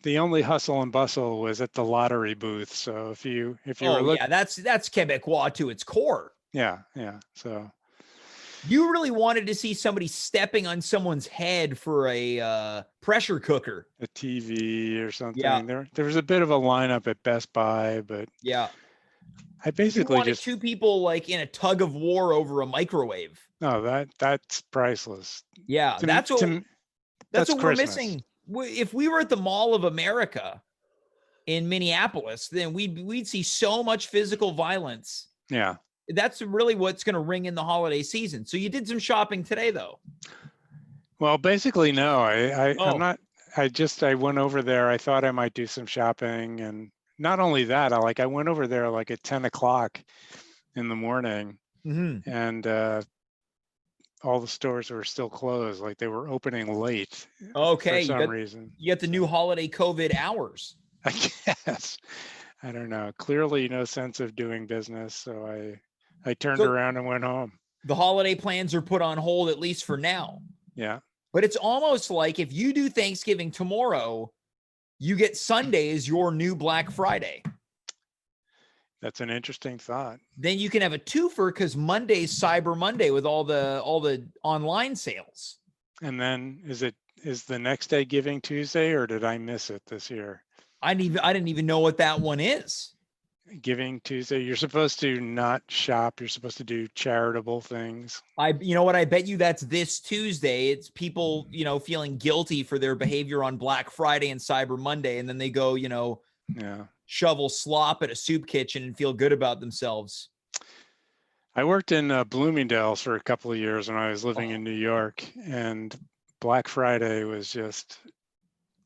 the only hustle and bustle was at the lottery booth. So if you were Oh looking, yeah, that's Quebecois to its core. yeah. So You really wanted to see somebody stepping on someone's head for a pressure cooker. a TV or Yeah. something. There was a bit of a lineup at Best Buy, but Yeah. I You basically wanted just two people like in a tug of war over a microwave. that's priceless. Yeah, To, that's what to, that's that's what we're Christmas. missing. If we were at the Mall of America in Minneapolis, then we'd see so much physical violence. Yeah. That's really what's going to ring in the holiday season. So you did some shopping today, though. Well, basically, no. I'm Oh. not. I went over there. I thought I might do some shopping, and not only that, I went over there like at 10 o'clock in the morning, Mm-hmm. and all the stores were still closed. Like they were opening late Okay, for some reason. you got the new holiday COVID hours. I guess. I don't know. Clearly, no sense of doing business. So I turned around and went home. The holiday plans are put on hold, at least for now. Yeah. But it's almost like if you do Thanksgiving tomorrow, you get Sunday as your new Black Friday. That's an interesting thought. Then you can have a twofer because Monday's Cyber Monday with all the online sales. And then is the next day Giving Tuesday, or did I miss it this year? I didn't even know what that one is. Giving Tuesday. You're supposed to not shop. You're supposed to do charitable things. You know what? I bet you that's this Tuesday. It's people, feeling guilty for their behavior on Black Friday and Cyber Monday. And then they go, shovel slop at a soup kitchen and feel good about themselves. I worked in Bloomingdale's for a couple of years when I was living in New York, and Black Friday was just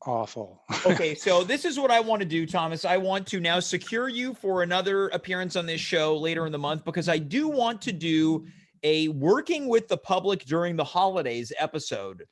awful. Okay, so this is what I want to do, Thomas. I want to now secure you for another appearance on this show later in the month, because I do want to do a working with the public during the holidays episode.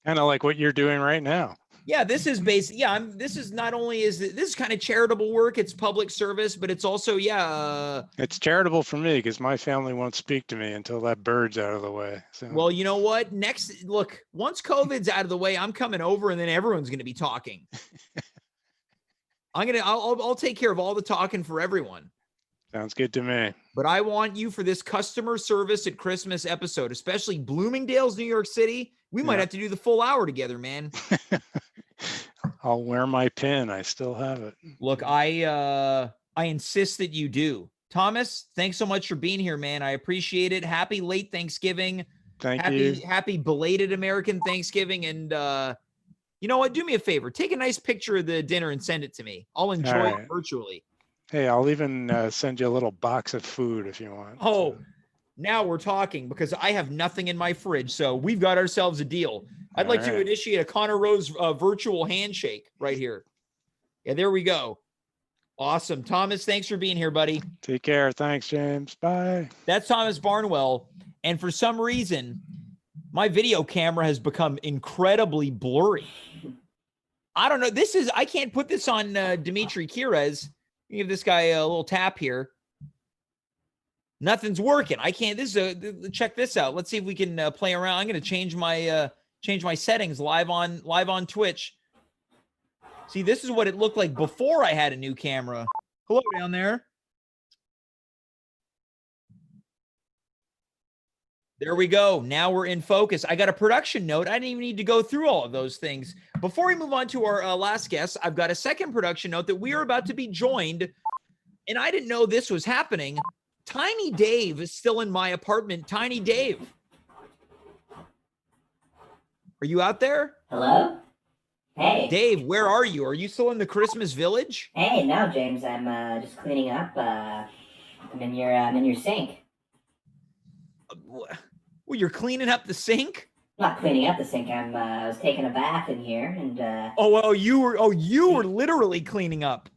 Kind of like what you're doing right now. Yeah, this is based. Yeah, this is not only this is kind of charitable work. It's public service, but it's also it's charitable for me because my family won't speak to me until that bird's out of the way. So. Well, you know what? Once COVID's out of the way, I'm coming over, and then everyone's going to be talking. I'll take care of all the talking for everyone. Sounds good to me. But I want you for this customer service at Christmas episode, especially Bloomingdale's, New York City. We might have to do the full hour together, man. I'll wear my pin. I still have it. Look, I insist that you do. Thomas, thanks so much for being here, man. I appreciate it. Happy late Thanksgiving. Thank you. Happy belated American Thanksgiving. And you know what? Do me a favor. Take a nice picture of the dinner and send it to me. I'll enjoy it virtually. Hey, I'll even send you a little box of food if you want. Oh, now we're talking, because I have nothing in my fridge. So we've got ourselves a deal. I'd like to initiate a Conor Rose virtual handshake right here. Yeah, there we go. Awesome. Thomas, thanks for being here, buddy. Take care. Thanks, James. Bye. That's Thomas Barnwell. And for some reason, my video camera has become incredibly blurry. I don't know. I can't put this on Dimitri Kirez. Give this guy a little tap here. Nothing's working. I can't. Check this out. Let's see if we can play around. I'm going to change my settings live on Twitch. See, this is what it looked like before I had a new camera. Hello down there. There we go. Now we're in focus. I got a production note. I didn't even need to go through all of those things. Before we move on to our last guest, I've got a second production note that we are about to be joined, and I didn't know this was happening. Tiny Dave is still in my apartment. Tiny Dave. Are you out there? Hello? Hey. Dave, where are you? Are you still in the Christmas village? Hey, no, James. I'm just cleaning up. I'm in your sink. Well, you're cleaning up the sink? Not cleaning up the sink. I was taking a bath in here, and you were literally cleaning up.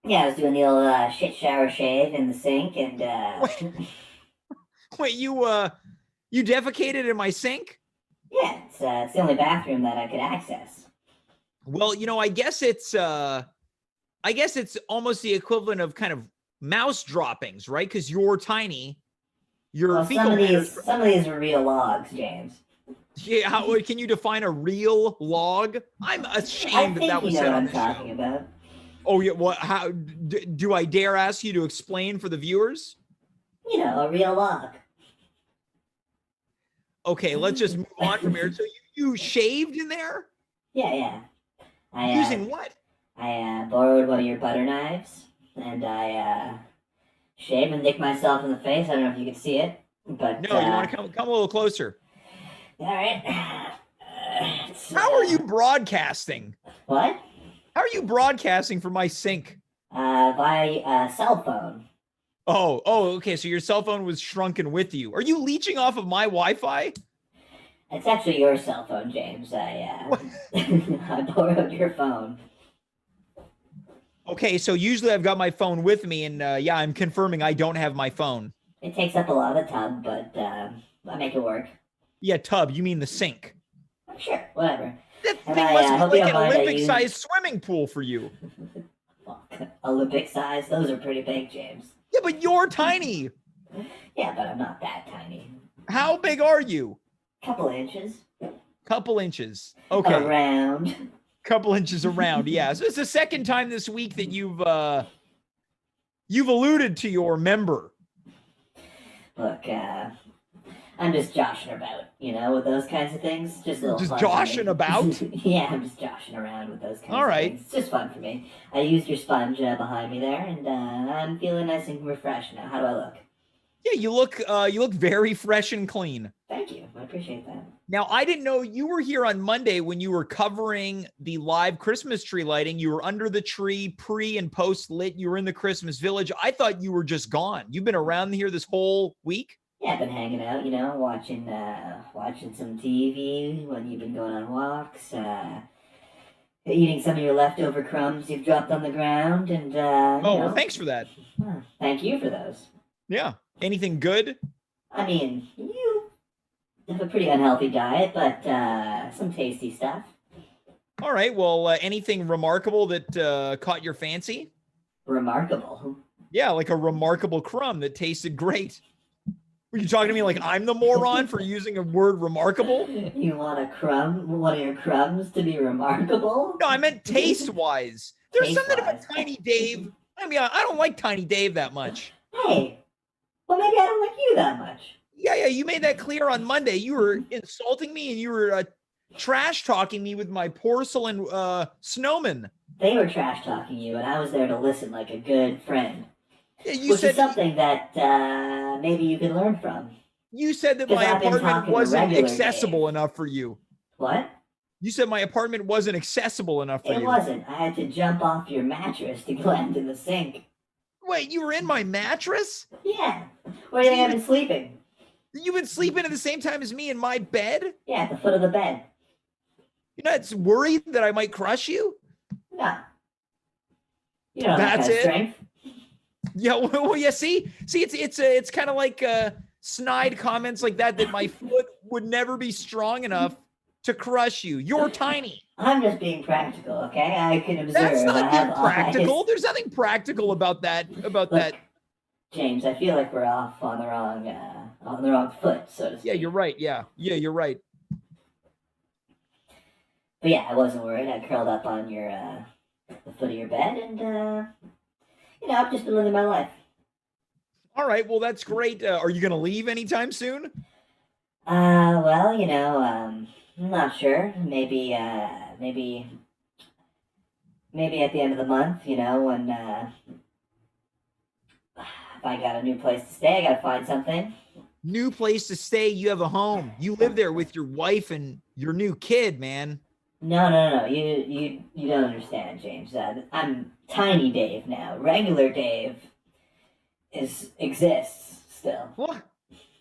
Yeah, I was doing the old shit shower shave in the sink, and Wait, you defecated in my sink? Yeah, it's the only bathroom that I could access. Well, I guess it's almost the equivalent of kind of mouse droppings, right? Because you're tiny. Some of these are real logs, James. Yeah, how can you define a real log? I'm I ashamed that think that was you know said what on I'm this talking show. about. Oh yeah, what? How do I dare ask you to explain for the viewers? You know, a real log. Okay, let's just move on from here. So you shaved in there Yeah. using what? I borrowed one of your butter knives, and I shaved and nicked myself in the face. I don't know if you could see it, but No, you want to come a little closer. all right. How are you broadcasting? What? How are you broadcasting from my sink? By cell phone. Oh, okay. So your cell phone was shrunken with you. Are you leeching off of my Wi-Fi? It's actually your cell phone, James. I borrowed your phone. Okay, so usually I've got my phone with me, and yeah, I'm confirming I don't have my phone. It takes up a lot of the tub, but I make it work. Yeah, tub. You mean the sink? Sure, whatever. That And thing I, must hope be you like don't an mind, Olympic-sized swimming pool for you. Fuck. Olympic size? Those are pretty big, James. Yeah, but you're tiny. Yeah, but I'm not that tiny. How big are you? Couple inches. Couple inches. Okay. Around. Couple inches around. Yeah. So it's the second time this week that you've alluded to your member. Look, I'm just joshing about, with those kinds of things. Just a little Just fun for me. joshing about? Yeah, I'm just joshing around with those kinds All right. of things. It's just fun for me. I used your sponge behind me there, and I'm feeling nice and refreshed now. How do I look? Yeah, you look very fresh and clean. Thank you. I appreciate that. Now, I didn't know you were here on Monday when you were covering the live Christmas tree lighting. You were under the tree, pre and post lit. You were in the Christmas village. I thought you were just gone. You've been around here this whole week? Yeah, I've been hanging out, watching some TV when you've been going on walks, eating some of your leftover crumbs you've dropped on the ground, and Well, thanks for that. Thank you for those. Yeah. Anything good? I mean, you have a pretty unhealthy diet, but some tasty stuff. All right. Well, anything remarkable that caught your fancy? Remarkable. Yeah, like a remarkable crumb that tasted great. Were you talking to me like I'm the moron for using a word remarkable? You want one of your crumbs to be remarkable? No, I meant taste-wise. There's something about Taste-wise. Tiny Dave. I mean, I don't like Tiny Dave that much. Hey, well, maybe I don't like you that much. Yeah, you made that clear on Monday. You were insulting me and you were trash talking me with my porcelain snowman. They were trash talking you, and I was there to listen like a good friend. Yeah, you Which said is something that maybe you can learn from. you said that 'Cause my I've been apartment talking to wasn't regular accessible Dave. enough for you. What? You said my apartment wasn't accessible enough for It you. wasn't. I had to jump off your mattress to land in the sink. Wait, you were in my mattress? Yeah. Where do you think I've been sleeping? You've been sleeping at the same time as me in my bed? Yeah, at the foot of the bed. You're not worried that I might crush you? No. You don't have that That's kind of it? strength. Yeah, well, yeah. See, it's kind of like snide comments like that my foot would never be strong enough to crush you. You're tiny. I'm just being practical, okay? I can observe. That's I not have being practical. eyes. There's nothing practical about that. Look, James, I feel like we're off on the wrong foot, so to speak. Yeah, you're right. Yeah, you're right. But yeah, I wasn't worried. I curled up on the foot of your bed, and I've just been living my life. All right. Well, that's great. Are you going to leave anytime soon? Well, I'm not sure. Maybe at the end of the month, when if I got a new place to stay, I gotta find something. New place to stay. You have a home. You live there with your wife and your new kid, man. No. You don't understand, James. I'm Tiny Dave now. Regular Dave exists still. What?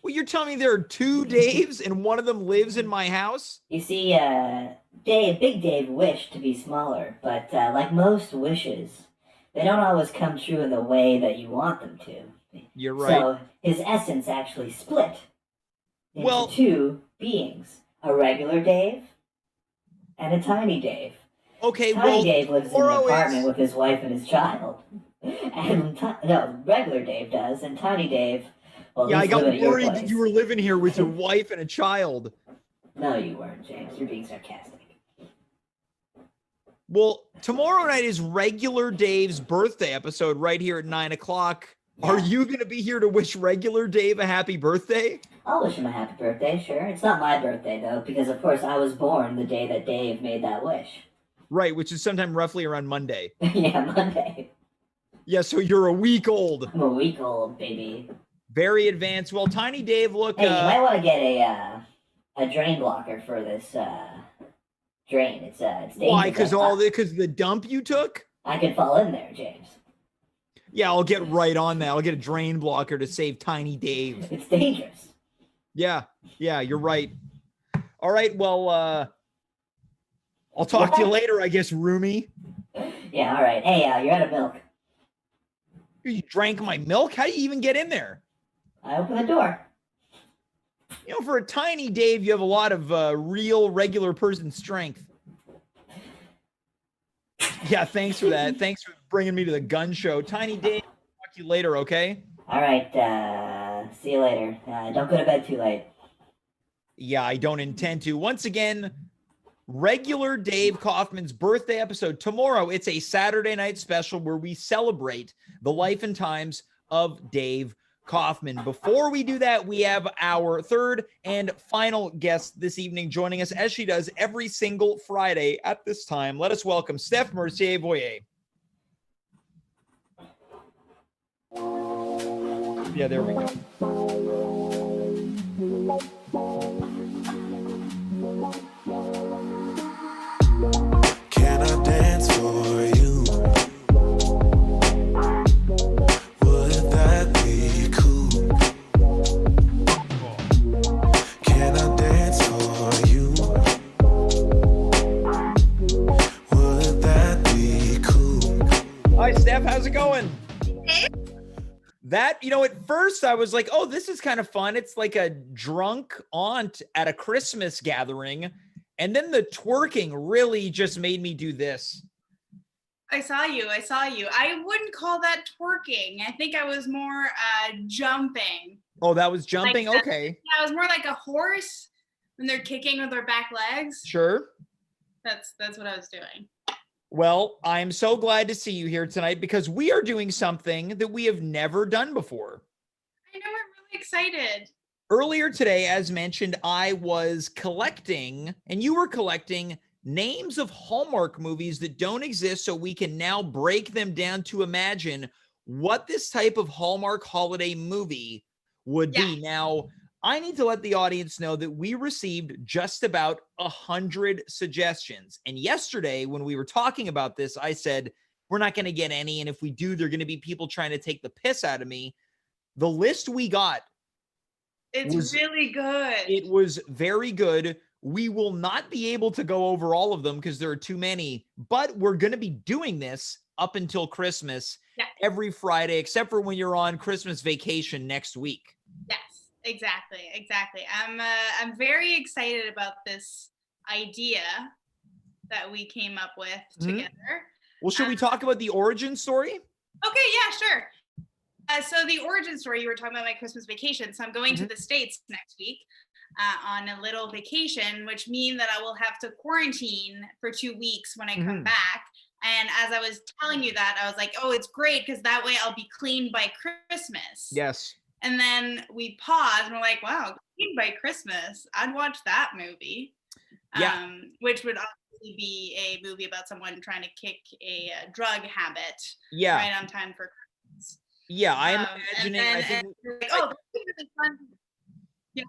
Well, you're telling me there are two Daves and one of them lives in my house? You see, Big Dave wished to be smaller, but like most wishes, they don't always come true in the way that you want them to. You're right. So his essence actually split into Well- two beings: a regular Dave and a Tiny Dave. Okay, Tiny well, Dave lives in an Toro apartment is- with his wife and his child, and regular Dave does, and Tiny Dave. Well, yeah, I he's got living at your worried place. that you were living here with your wife and a child. No, you weren't, James. You're being sarcastic. Well, tomorrow night is regular Dave's birthday episode right here at 9 o'clock. Are Yeah. you going to be here to wish regular Dave a happy birthday? I'll wish him a happy birthday, sure. It's not my birthday, though, because, of course, I was born the day that Dave made that wish. Right, which is sometime roughly around Monday. Yeah, Monday. Yeah, so you're a week old. I'm a week old, baby. Very advanced. Well, Tiny Dave, look. Hey, you might want to get a drain blocker for this drain. It's dangerous. Why? Because the dump you took? I could fall in there, James. Yeah, I'll get right on that. I'll get a drain blocker to save Tiny Dave. It's dangerous. Yeah, you're right. All right, well, I'll talk to you later, I guess, Roomie. Yeah, all right. Hey, you're out of milk. You drank my milk? How do you even get in there? I opened the door. You know, for a Tiny Dave, you have a lot of real regular person strength. Yeah, thanks for that. Thanks for bringing me to the gun show. Tiny Dave, I'll talk to you later, okay? All right, see you later. Don't go to bed too late. Yeah, I don't intend to. Once again, regular Dave Kaufman's birthday episode tomorrow. It's a Saturday night special where we celebrate the life and times of Dave Kaufman. Before we do that, we have our third and final guest this evening joining us, as she does every single Friday at this time. Let us welcome Steph Mercier Voyer. Yeah, there we go. Can I dance for you? Would that be cool? Can I dance for you? Would that be cool? Hi, Steph. How's it going? That, at first I was like, oh, this is kind of fun. It's like a drunk aunt at a Christmas gathering. And then the twerking really just made me do this. I saw you. I wouldn't call that twerking. I think I was more jumping. Oh, that was jumping? Like, okay. Yeah, I was more like a horse when they're kicking with their back legs. Sure. That's what I was doing. Well, I'm so glad to see you here tonight because we are doing something that we have never done before. I know, I'm really excited. Earlier today, as mentioned, I was collecting, and you were collecting, names of Hallmark movies that don't exist, so we can now break them down to imagine what this type of Hallmark holiday movie would be. Now, I need to let the audience know that we received just about 100 suggestions. And yesterday, when we were talking about this, I said, we're not going to get any, and if we do, they're going to be people trying to take the piss out of me. The list we got, it's really good. It was very good. We will not be able to go over all of them because there are too many, but we're going to be doing this up until Christmas every Friday, except for when you're on Christmas vacation next week. Yes, exactly. I'm very excited about this idea that we came up with together. Well, should we talk about the origin story? Okay, yeah, sure. So the origin story, you were talking about my Christmas vacation. So I'm going to the States next week on a little vacation, which means that I will have to quarantine for 2 weeks when I come back. And as I was telling you that, I was like, oh, it's great because that way I'll be clean by Christmas. Yes. And then we paused and we're like, wow, clean by Christmas. I'd watch that movie. Yeah. Which would obviously be a movie about someone trying to kick a drug habit right on time for Christmas. Yeah, I'm imagining. I think, like, oh, that's really fun. Yeah.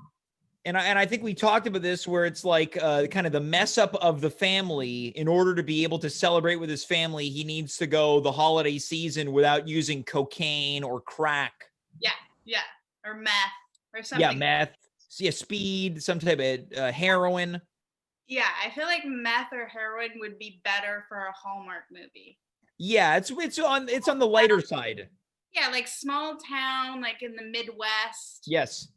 And I think we talked about this where it's like kind of the mess up of the family. In order to be able to celebrate with his family, he needs to go the holiday season without using cocaine or crack. Yeah, or meth or something. Yeah, meth. Yeah, speed, some type of heroin. Yeah, I feel like meth or heroin would be better for a Hallmark movie. Yeah, it's on the lighter side. Yeah, like small town, like in the Midwest. Yes.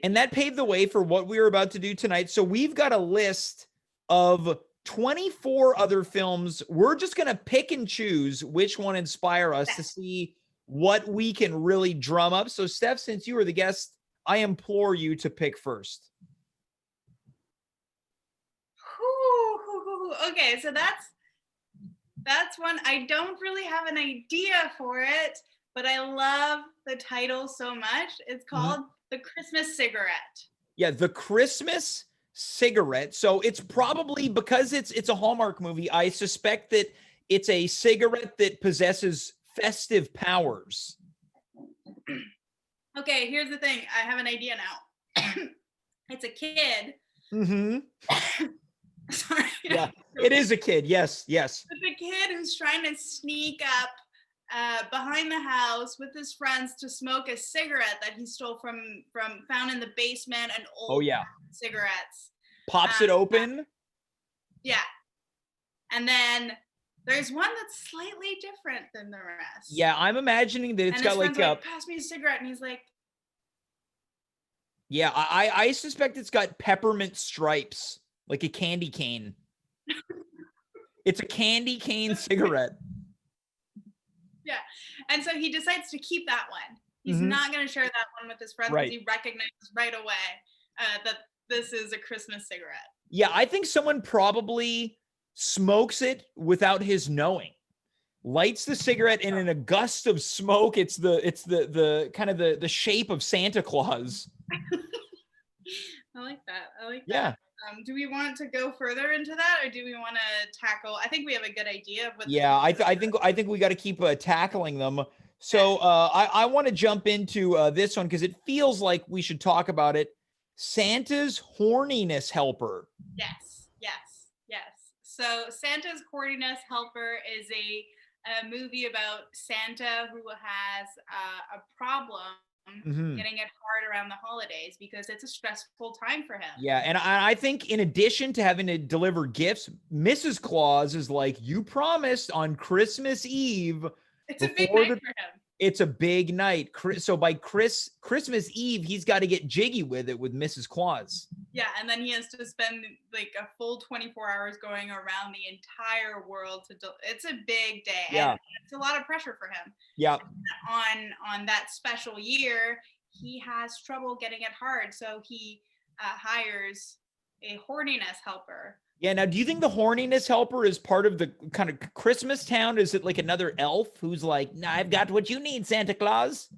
And that paved the way for what we were about to do tonight. So we've got a list of 24 other films. We're just going to pick and choose which one inspire us to see what we can really drum up. So Steph, since you were the guest, I implore you to pick first. Okay, so that's one. I don't really have an idea for it, but I love the title so much. It's called The Christmas Cigarette. Yeah, The Christmas Cigarette. So it's probably because it's a Hallmark movie. I suspect that it's a cigarette that possesses festive powers. Okay, here's the thing. I have an idea now. It's a kid. Mm-hmm. Sorry. Yeah, it is a kid. Yes, yes. It's a kid who's trying to sneak up behind the house with his friends to smoke a cigarette that he stole from found in the basement, an old cigarettes. Pops it open. Yeah. And then there's one that's slightly different than the rest. Yeah, I'm imagining that it's and got his like friend's like, pass me a cigarette, and he's like, yeah, I suspect it's got peppermint stripes, like a candy cane. It's a candy cane cigarette. Yeah. And so he decides to keep that one. He's not going to share that one with his friends because he recognizes right away that this is a Christmas cigarette. Yeah, I think someone probably smokes it without his knowing. Lights the cigarette, and in a gust of smoke, it's the kind of the shape of Santa Claus. I like that. Yeah. Do we want to go further into that, or do we want to tackle? I think we have a good idea of what. Yeah, I think we got to keep tackling them. So I want to jump into this one because it feels like we should talk about it. Santa's horniness helper. Yes. So Santa's horniness helper is a movie about Santa who has a problem getting it hard around the holidays because it's a stressful time for him. Yeah, and I think in addition to having to deliver gifts, Mrs. Claus is like, you promised on Christmas Eve. It's a big night for him. It's a big night. So by Christmas Eve, he's got to get jiggy with it with Mrs. Claus. Yeah, and then he has to spend like a full 24 hours going around the entire world it's a big day. Yeah. And it's a lot of pressure for him. Yeah. On that special year, he has trouble getting it hard, so he hires a horniness helper. Yeah. Now, do you think the horniness helper is part of the kind of Christmas town? Is it like another elf who's like, nah, I've got what you need, Santa Claus?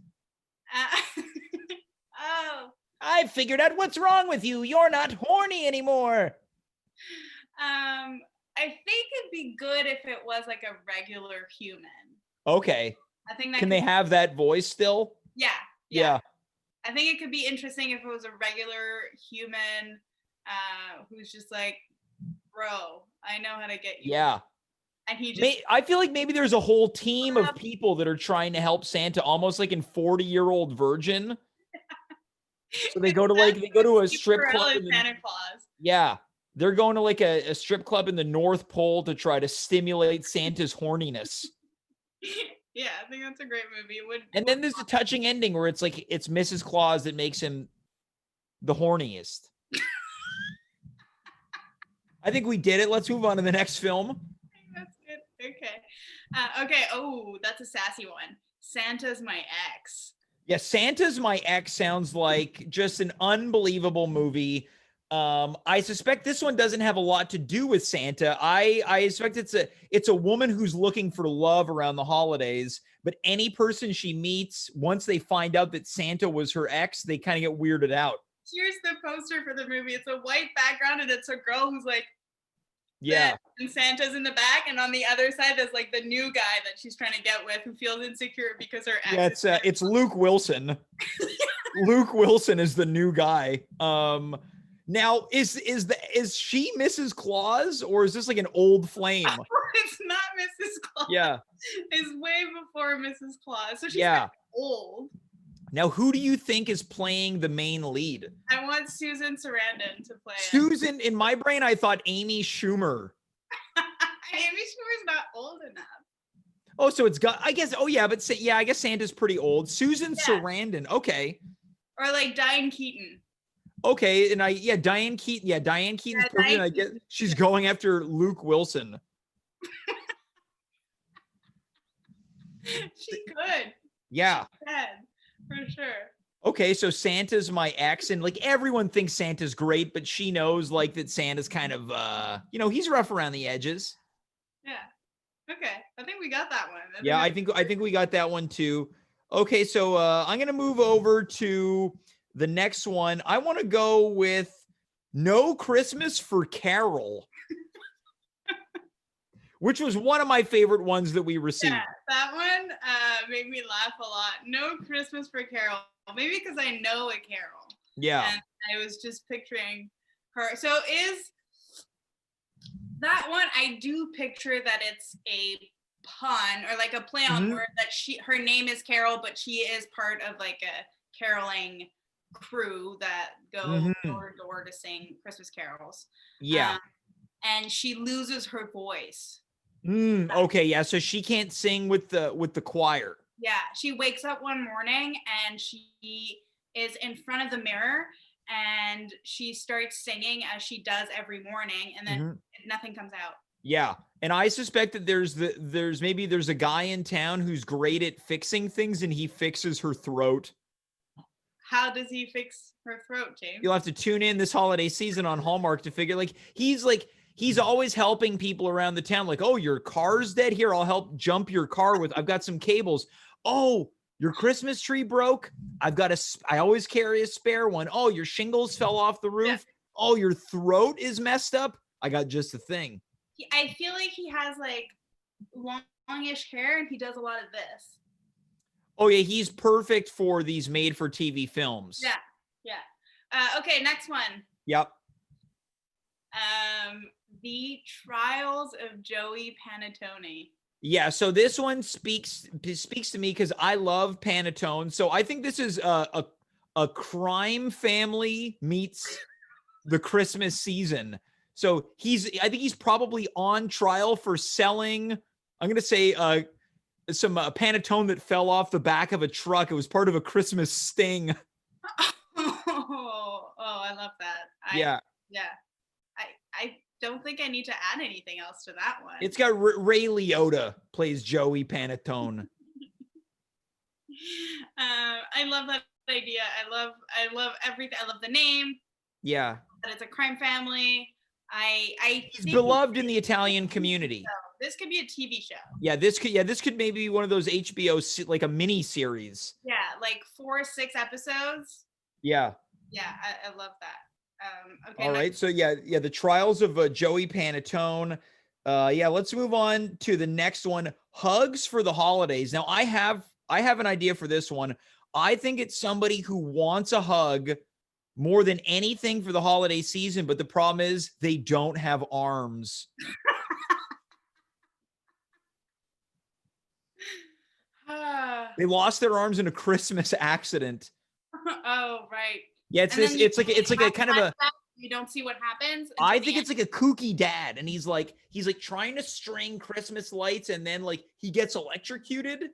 Oh. I figured out what's wrong with you. You're not horny anymore. I think it'd be good if it was like a regular human. Okay. I think that Can they have that voice still? Yeah. I think it could be interesting if it was a regular human who's just like, bro, I know how to get you. Yeah. And he just I feel like maybe there's a whole team of people that are trying to help Santa, almost like in 40-Year-Old Virgin. So they go to a strip club. Santa Claus. Yeah. They're going to like a strip club in the North Pole to try to stimulate Santa's horniness. Yeah, I think that's a great movie. And then there's a touching ending where it's like it's Mrs. Claus that makes him the horniest. I think we did it. Let's move on to the next film. That's good. Okay. Okay. Oh, that's a sassy one. Santa's My Ex. Yeah, Santa's My Ex sounds like just an unbelievable movie. I suspect this one doesn't have a lot to do with Santa. I suspect it's a woman who's looking for love around the holidays, but any person she meets, once they find out that Santa was her ex, they kind of get weirded out. Here's the poster for the movie. It's a white background and it's a girl who's like, yeah. And Santa's in the back, and on the other side there's like the new guy that she's trying to get with who feels insecure because her ex. Yeah, it's Luke Wilson. Luke Wilson is the new guy. Now is she Mrs. Claus, or is this like an old flame? It's not Mrs. Claus. Yeah. It's way before Mrs. Claus. So she's old. Now, who do you think is playing the main lead? I want Susan Sarandon to play it. Susan, in my brain, I thought Amy Schumer. Amy Schumer's not old enough. Oh, so it's got, I guess, I guess Santa's pretty old. Susan Sarandon, okay. Or like Diane Keaton. Okay, and Diane Keaton. Yeah, Diane Keaton's perfect. I get she's going after Luke Wilson. She could. Yeah. She could, for sure. Okay, so Santa's my ex, and like everyone thinks Santa's great, but she knows like that Santa's kind of he's rough around the edges. Yeah. Okay. I think we got that one. Yeah, I think we got that one too. Okay, so I'm gonna move over to the next one. I want to go with No Christmas for Carol, which was one of my favorite ones that we received. Yeah, that one made me laugh a lot. No Christmas for Carol. Maybe because I know a Carol. Yeah. And I was just picturing her. So is that one, I do picture that it's a pun or like a play on word that her name is Carol, but she is part of like a caroling crew that go door to door to sing Christmas carols. Yeah. And she loses her voice. Okay, yeah. So she can't sing with the choir. Yeah, she wakes up one morning and she is in front of the mirror and she starts singing as she does every morning, and then nothing comes out. Yeah, and I suspect that there's a guy in town who's great at fixing things, and he fixes her throat. How does he fix her throat, James? You'll have to tune in this holiday season on Hallmark to figure. He's always helping people around the town. Like, oh, your car's dead. Here, I'll help jump your car I've got some cables. Oh, your Christmas tree broke. I always carry a spare one. Oh, your shingles fell off the roof. Yeah. Oh, your throat is messed up. I got just the thing. I feel like he has like longish hair and he does a lot of this. Oh yeah, he's perfect for these made for TV films. Yeah. Okay, next one. Yep. The Trials of Joey Panettone. Yeah, so this one speaks to me because I love Panettone. So I think this is a crime family meets the Christmas season. So I think he's probably on trial for selling, I'm going to say some Panettone that fell off the back of a truck. It was part of a Christmas sting. Oh, I love that. Yeah. I don't think I need to add anything else to that one. It's got Ray Liotta plays Joey Panettone. I love that idea. I love everything. I love the name. Yeah. That it's a crime family. He's beloved in the Italian community. This could be a TV show. Yeah, this could maybe be one of those HBO like a mini series. Yeah, like 4 or 6 episodes. Yeah. Yeah, I love that. Okay. All right. So yeah, the Trials of Joey Panettone. Let's move on to the next one. Hugs for the Holidays. Now I have an idea for this one. I think it's somebody who wants a hug more than anything for the holiday season, but the problem is they don't have arms. They lost their arms in a Christmas accident. Oh, right. Yeah, it's like a kind of a, you don't see what happens. I think it's like a kooky dad, and he's like trying to string Christmas lights, and then like he gets electrocuted,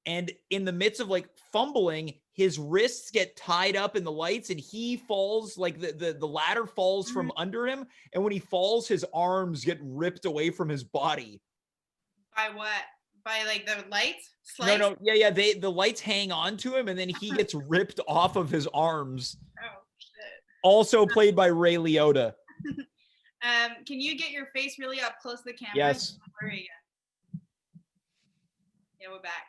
and in the midst of like fumbling, his wrists get tied up in the lights, and he falls, like the ladder falls from under him, and when he falls, his arms get ripped away from his body. By what? By like the lights? Sliced? No, yeah. The lights hang on to him, and then he gets ripped off of his arms. Oh shit! Also played by Ray Liotta. Can you get your face really up close to the camera? Yes. Where are you? Yeah, we're back.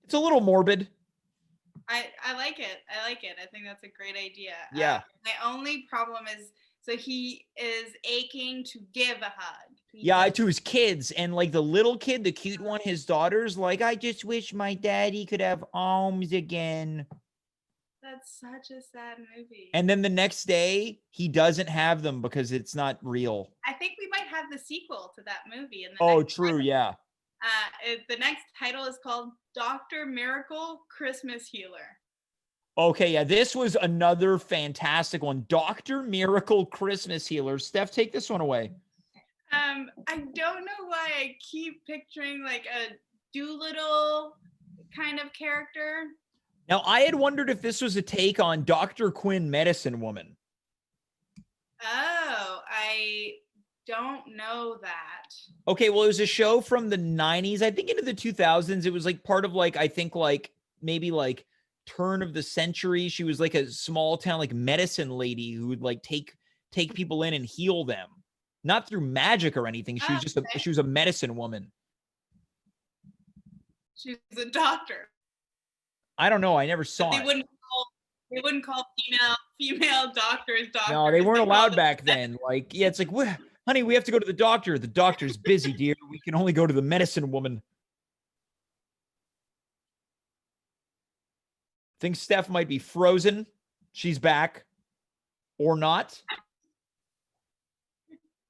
It's a little morbid. I like it. I think that's a great idea. Yeah. My only problem is, so he is aching to give a hug. To his kids, and like the little kid, the cute one, his daughter's like, I just wish my daddy could have arms again. That's such a sad movie. And then the next day, he doesn't have them because it's not real. I think we might have the sequel to that movie. True, yeah. The next title is called Dr. Miracle Christmas Healer. Okay, yeah, this was another fantastic one. Dr. Miracle Christmas Healer. Steph, take this one away. I don't know why I keep picturing like a Doolittle kind of character. Now, I had wondered if this was a take on Dr. Quinn, Medicine Woman. Oh, I don't know that. Okay, well, it was a show from the 90s, I think into the 2000s. It was like part of like, I think like maybe like turn of the century. She was like a small town like medicine lady who would like take people in and heal them. Not through magic or anything. She was just she was a medicine woman. She's a doctor. I don't know. I never saw They it. wouldn't call female doctors doctors. No, they weren't allowed them back then. Like, yeah, it's like, honey, we have to go to the doctor. The doctor's busy, dear. We can only go to the medicine woman. Think Steph might be frozen. She's back. Or not.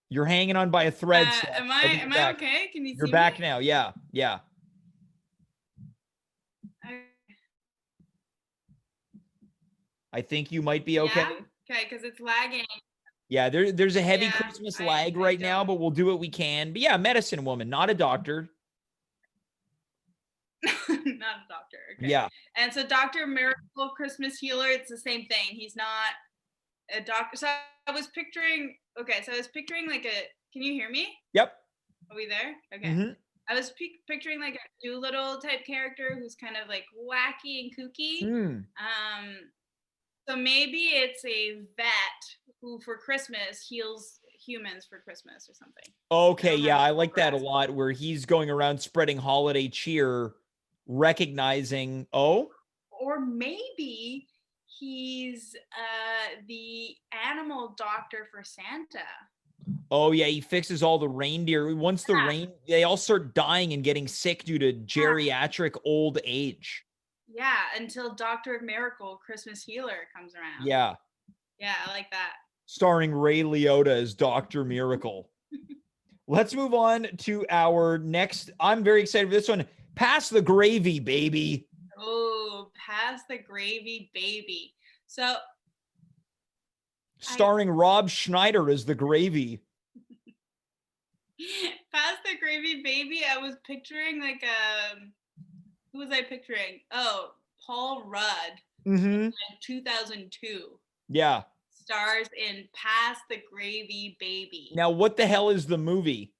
You're hanging on by a thread. Steph. Am I okay? Can you see You're me? back now. Yeah. Yeah. I think you might be okay. Yeah? Okay, because it's lagging. Yeah, there's a heavy Christmas lag right now, don't. but we'll do what we can. But yeah, medicine woman, not a doctor. Not a doctor. Okay. Yeah. And so Dr. Miracle Christmas Healer, it's the same thing. He's not a doctor. So I was picturing like can you hear me? Yep. Are we there? Okay. Mm-hmm. I was picturing like a Doolittle type character who's kind of like wacky and kooky. So maybe it's a vet who for Christmas heals humans for Christmas or something. Okay, yeah, I like that a lot, where he's going around spreading holiday cheer, recognizing, or maybe he's the animal doctor for Santa. Oh yeah, he fixes all the reindeer. Once they all start dying and getting sick due to geriatric old age. Yeah, until Dr. Miracle Christmas Healer comes around. Yeah. Yeah, I like that. Starring Ray Liotta as Dr. Miracle. Let's move on to our next. I'm very excited for this one. Pass the gravy, baby. Oh, Pass the Gravy, baby. So starring Rob Schneider as the gravy. Pass the Gravy, baby. I was picturing like who was I picturing? Oh, Paul Rudd. Mm-hmm. In 2002. Yeah. Stars in Pass the Gravy, baby. Now, what the hell is the movie?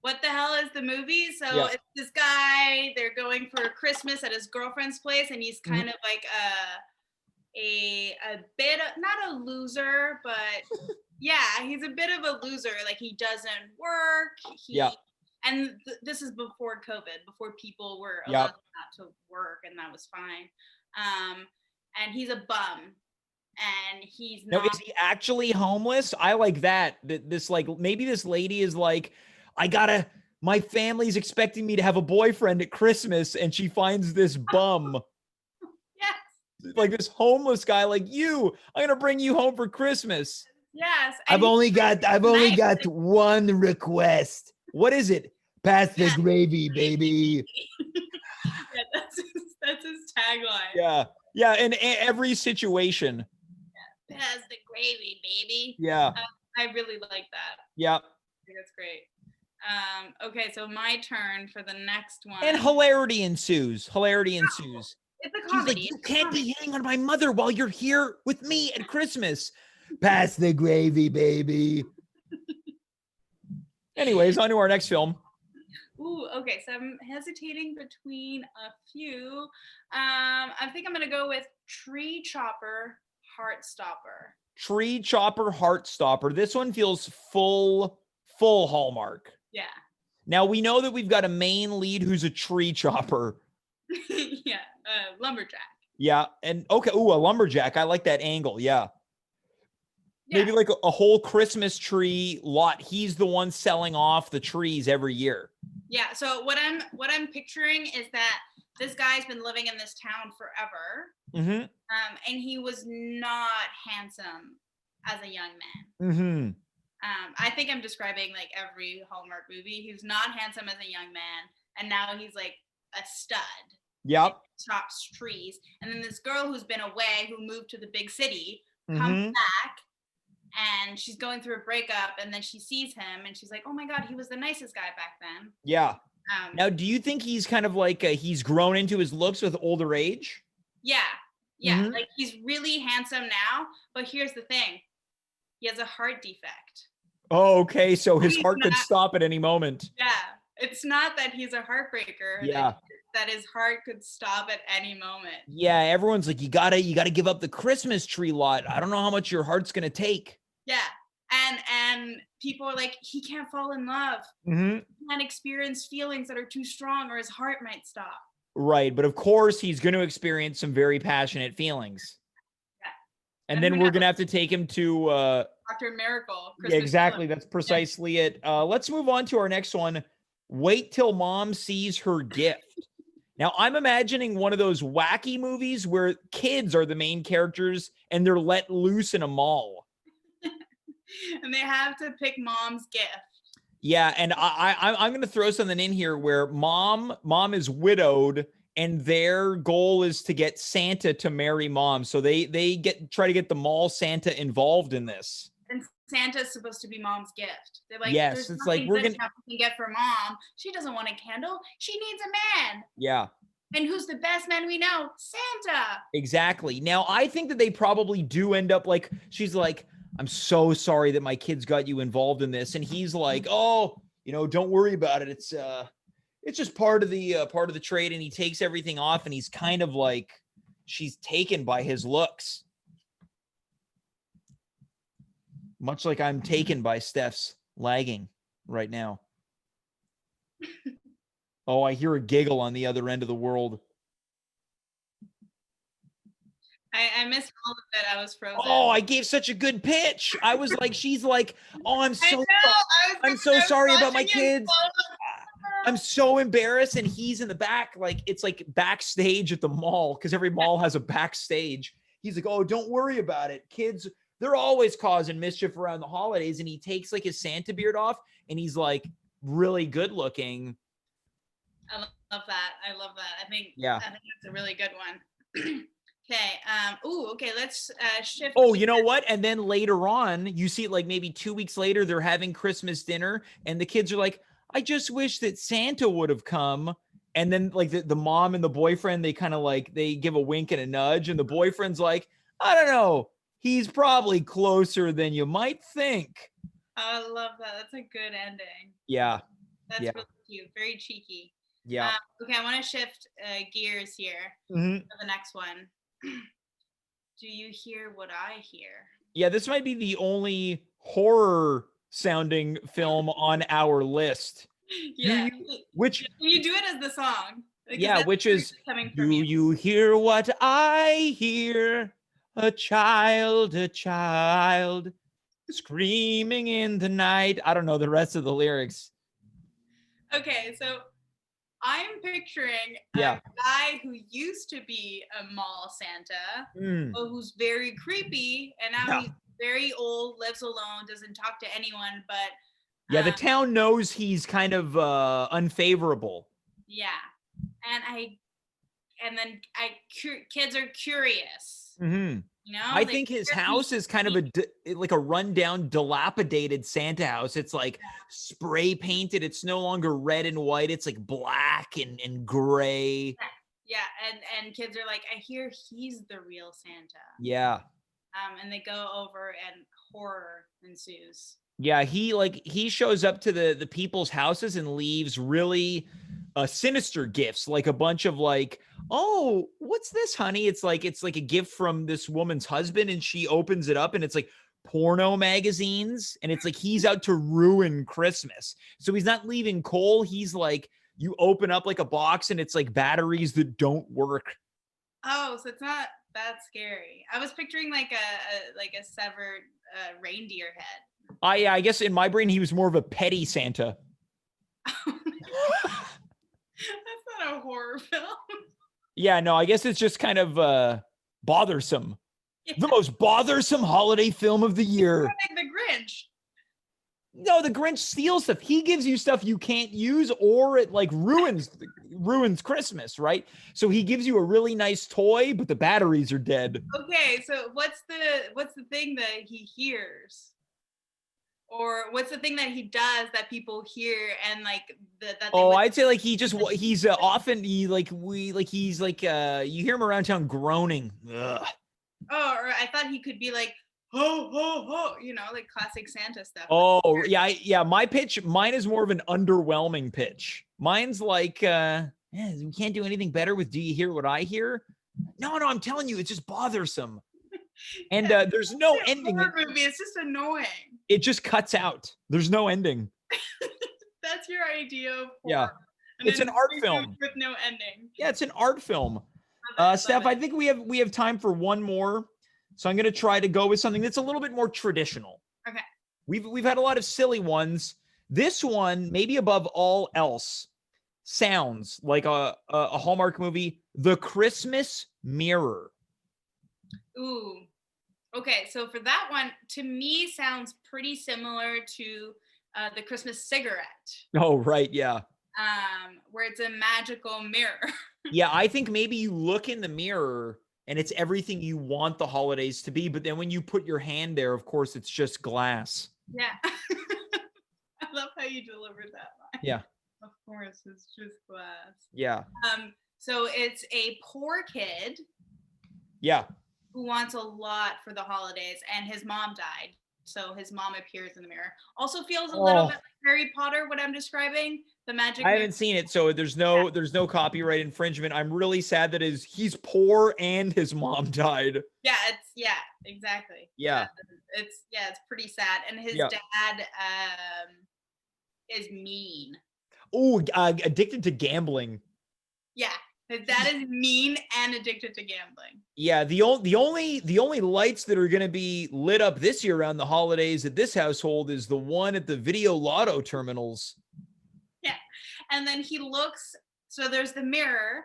What the hell is the movie? So it's this guy, they're going for Christmas at his girlfriend's place, and he's kind of like a bit of, not a loser, but yeah, he's a bit of a loser. Like he doesn't work. And this is before COVID, before people were allowed not to work, and that was fine. And he's a bum. And he's not. Now, is he actually homeless? I like that. This like maybe this lady is like, my family's expecting me to have a boyfriend at Christmas, and she finds this bum. Yes. Like this homeless guy, like you. I'm gonna bring you home for Christmas. Yes. I've only got one request. What is it? Pass the gravy, baby. Yeah, that's his tagline. Yeah. Yeah, in every situation. Yeah. Pass the gravy, baby. Yeah. I really like that. Yeah. I think that's great. Okay, so my turn for the next one. And hilarity ensues. It's a comedy. She's like, you can't be hitting on my mother while you're here with me at Christmas. Pass the gravy, baby. Anyways, on to our next film. Ooh, okay. So I'm hesitating between a few. I think I'm gonna go with Tree Chopper, Heartstopper. Tree Chopper, Heartstopper. This one feels full Hallmark. Yeah. Now we know that we've got a main lead who's a tree chopper. Yeah, lumberjack. Yeah, and okay, a lumberjack. I like that angle. Yeah. Maybe like a whole Christmas tree lot. He's the one selling off the trees every year. Yeah. So what I'm picturing is that this guy's been living in this town forever. Mm-hmm. And he was not handsome as a young man. Mm-hmm. I think I'm describing like every Hallmark movie. He's not handsome as a young man, and now he's like a stud. Yep. Chops trees. And then this girl who's been away, who moved to the big city, Mm-hmm. comes back, and she's going through a breakup, and then she sees him, and she's like, oh my God, he was the nicest guy back then. Yeah. Now, do you think he's kind of like he's grown into his looks with older age? Yeah. Yeah. Mm-hmm. Like he's really handsome now, but here's the thing. He has a heart defect. Oh, okay. So his He's heart could not- stop at any moment. Yeah, it's not that he's a heartbreaker. Yeah. That his heart could stop at any moment. Yeah, everyone's like, you gotta give up the Christmas tree lot. I don't know how much your heart's gonna take. Yeah, and people are like, he can't fall in love. Mm-hmm. He can't experience feelings that are too strong, or his heart might stop. Right, but of course he's going to experience some very passionate feelings. Yeah. And then we're going to have to take him to Dr. Miracle. yeah, exactly. That's precisely it. Let's move on to our next one. Wait till mom sees her gift. Now, I'm imagining one of those wacky movies where kids are the main characters and they're let loose in a mall. And they have to pick mom's gift. Yeah, and I'm going to throw something in here where mom is widowed and their goal is to get Santa to marry mom. So they try to get the mall Santa involved in this. And Santa's supposed to be mom's gift. They're like, yes, there's it's like nothing we're this gonna couple can get for mom. She doesn't want a candle. She needs a man. Yeah. And who's the best man we know? Santa. Exactly. Now, I think that they probably do end up like, she's like, I'm so sorry that my kids got you involved in this. And he's like, oh, don't worry about it. It's just part of the trade. And he takes everything off and he's kind of like, she's taken by his looks. Much like I'm taken by Steph's lagging right now. Oh, I hear a giggle on the other end of the world. I missed all of it. I was frozen. Oh, I gave such a good pitch. I was like, she's like, oh, I'm so sorry about my kids. I'm so embarrassed. And he's in the back, like it's like backstage at the mall because every mall has a backstage. He's like, oh, don't worry about it. Kids, they're always causing mischief around the holidays. And he takes like his Santa beard off and he's like really good looking. I love that. I love that. I think that's a really good one. Okay. Okay. Let's shift. Oh, you know what? And then later on, you see like maybe 2 weeks later, they're having Christmas dinner and the kids are like, I just wish that Santa would have come. And then like the mom and the boyfriend, they kind of like, they give a wink and a nudge. And the boyfriend's like, I don't know. He's probably closer than you might think. I love that. That's a good ending. Yeah. That's really cute. Very cheeky. Yeah. Okay. I want to shift gears here Mm-hmm. for the next one. Do you hear what I hear? Yeah, this might be the only horror sounding film on our list. Yeah. Which you do it as the song. Yeah, which is, do you. you hear what I hear? A child screaming in the night. I don't know the rest of the lyrics. Okay, so I'm picturing a guy who used to be a mall Santa, but who's very creepy, and now he's very old, lives alone, doesn't talk to anyone, but yeah, the town knows he's kind of unfavorable. Yeah, and then kids are curious. Mm-hmm. I think his house is kind of like a rundown, dilapidated Santa house. It's like spray painted. It's no longer red and white. It's like black and gray. Yeah, and kids are like, I hear he's the real Santa. Yeah. And they go over and horror ensues. Yeah, he shows up to the people's houses and leaves really sinister gifts, like a bunch of like, oh, what's this, honey? It's like a gift from this woman's husband, and she opens it up and it's like porno magazines, and it's like he's out to ruin Christmas. So he's not leaving coal. He's like, you open up like a box and it's like batteries that don't work. Oh, so it's not that scary. I was picturing like a severed reindeer head. I guess in my brain he was more of a petty Santa. That's not a horror film. Yeah, no, I guess it's just kind of bothersome. Yeah. The most bothersome holiday film of the year. Like the Grinch. No, the Grinch steals stuff. He gives you stuff you can't use, or it like ruins Christmas, right? So he gives you a really nice toy, but the batteries are dead. Okay, so what's the thing that he hears? Or what's the thing that he does that people hear and like I'd say like he's often you hear him around town groaning. Ugh. Oh, or I thought he could be like, ho, ho, ho, you know, like classic Santa stuff. Oh, yeah. Mine is more of an underwhelming pitch. Mine's like, yeah, we can't do anything better with Do You Hear What I Hear? No, I'm telling you, it's just bothersome. And there's no It's a ending. horror movie. It's just annoying. It just cuts out. There's no ending. That's your idea of Yeah. horror. And It's then an art movie film. with no ending. Yeah, it's an art film. Love it, Steph, love I it. think we have time for one more. So I'm going to try to go with something that's a little bit more traditional. Okay. We've had a lot of silly ones. This one, maybe above all else, sounds like a Hallmark movie, The Christmas Mirror. Ooh. Okay, so for that one, to me, sounds pretty similar to the Christmas cigarette, Oh, right. Yeah. where it's a magical mirror. Yeah. I think maybe you look in the mirror and it's everything you want the holidays to be. But then when you put your hand there, of course, it's just glass. Yeah. I love how you delivered that line. Yeah. Of course, it's just glass. Yeah. So it's a poor kid Yeah. who wants a lot for the holidays, and his mom died. So his mom appears in the mirror. Also feels a little bit like Harry Potter, what I'm describing. The magic I mirror. haven't seen it, so there's no copyright infringement. I'm really sad that he's poor and his mom died. Yeah, exactly. Yeah. It's pretty sad. And his Yeah. dad is mean. Oh, addicted to gambling. Yeah. His dad is mean and addicted to gambling. Yeah, the only lights that are going to be lit up this year around the holidays at this household is the one at the video lotto terminals. Yeah. And then he looks, so there's the mirror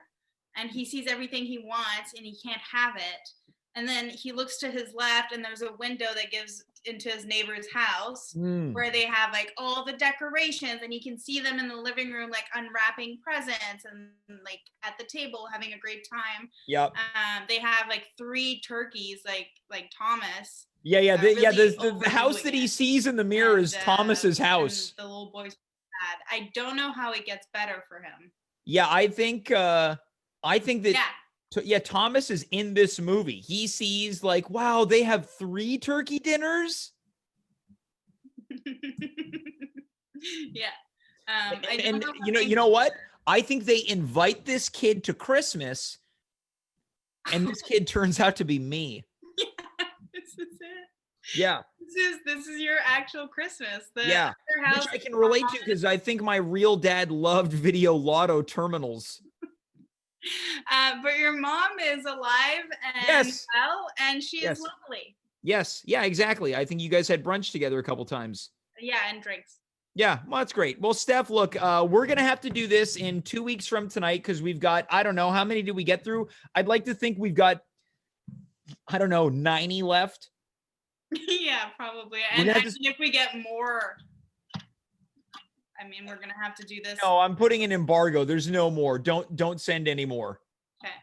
and he sees everything he wants and he can't have it. And then he looks to his left and there's a window that gives into his neighbor's house where they have like all the decorations and he can see them in the living room, like unwrapping presents and like at the table having a great time. Yep. They have like 3 turkeys, like Thomas. Yeah. The house overdoing that he it. sees in the mirror is Thomas's house. And the little boy's sad. I don't know how it gets better for him. Yeah, I think that. Yeah. Thomas is in this movie. He sees like, wow, they have 3 turkey dinners. Yeah. And you know what? I think they invite this kid to Christmas, and this kid turns out to be me. Yeah, this is it. Yeah. This is your actual Christmas. Yeah. Which I can relate to because I think my real dad loved video lotto terminals. But your mom is alive and well, and she is lovely. Yes. Yeah, exactly. I think you guys had brunch together a couple times. Yeah, and drinks. Yeah, well, that's great. Well, Steph, look, we're going to have to do this in 2 weeks from tonight because we've got, I don't know, how many did we get through? I'd like to think we've got, 90 left. Yeah, probably. And if we get more, we're going to have to do this. No, I'm putting an embargo. There's no more. Don't send any more. Okay.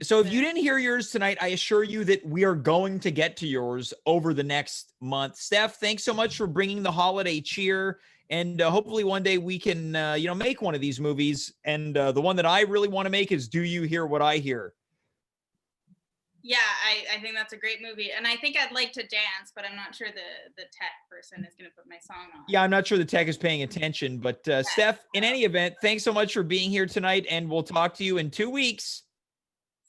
So if you didn't hear yours tonight, I assure you that we are going to get to yours over the next month. Steph, thanks so much for bringing the holiday cheer. And hopefully one day we can, make one of these movies. And the one that I really want to make is Do You Hear What I Hear? Yeah, I think that's a great movie. And I think I'd like to dance, but I'm not sure the tech person is going to put my song on. Yeah, I'm not sure the tech is paying attention. But Steph, in any event, thanks so much for being here tonight. And we'll talk to you in 2 weeks.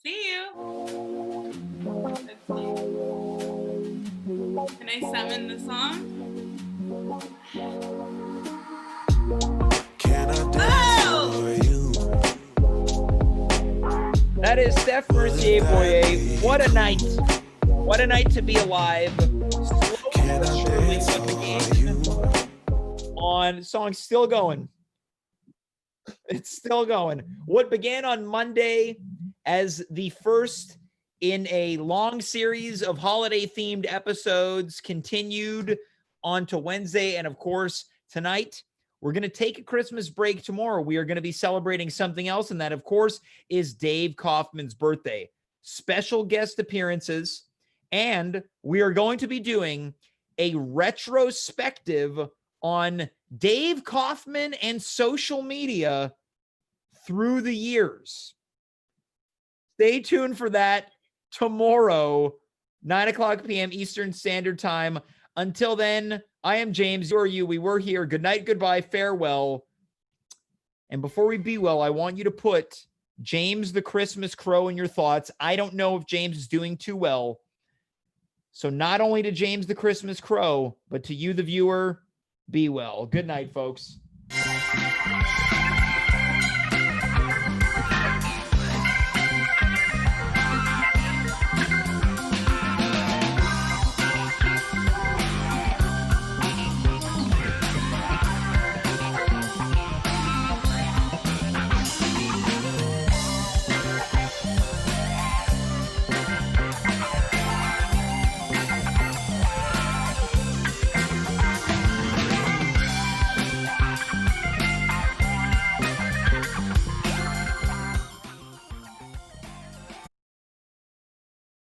See you. Let's see. Can I summon the song? Can I dance for you? That is Steph Mercier Voyer. What a night. What a night to be alive. Can I dance for you? On song still going. It's still going. What began on Monday as the first in a long series of holiday themed episodes continued on to Wednesday. And of course, tonight, we're going to take a Christmas break tomorrow. We are going to be celebrating something else. And that, of course, is Dave Kaufman's birthday. Special guest appearances. And we are going to be doing a retrospective on Dave Kaufman and social media through the years. Stay tuned for that tomorrow 9 o'clock p.m. Eastern Standard Time. Until then, I am James. You are you. We were here. Good night, goodbye, farewell. And before we be well, I want you to put James the Christmas Crow in your thoughts. I don't know if James is doing too well. So not only to James the Christmas Crow, but to you, the viewer, be well. Good night, folks.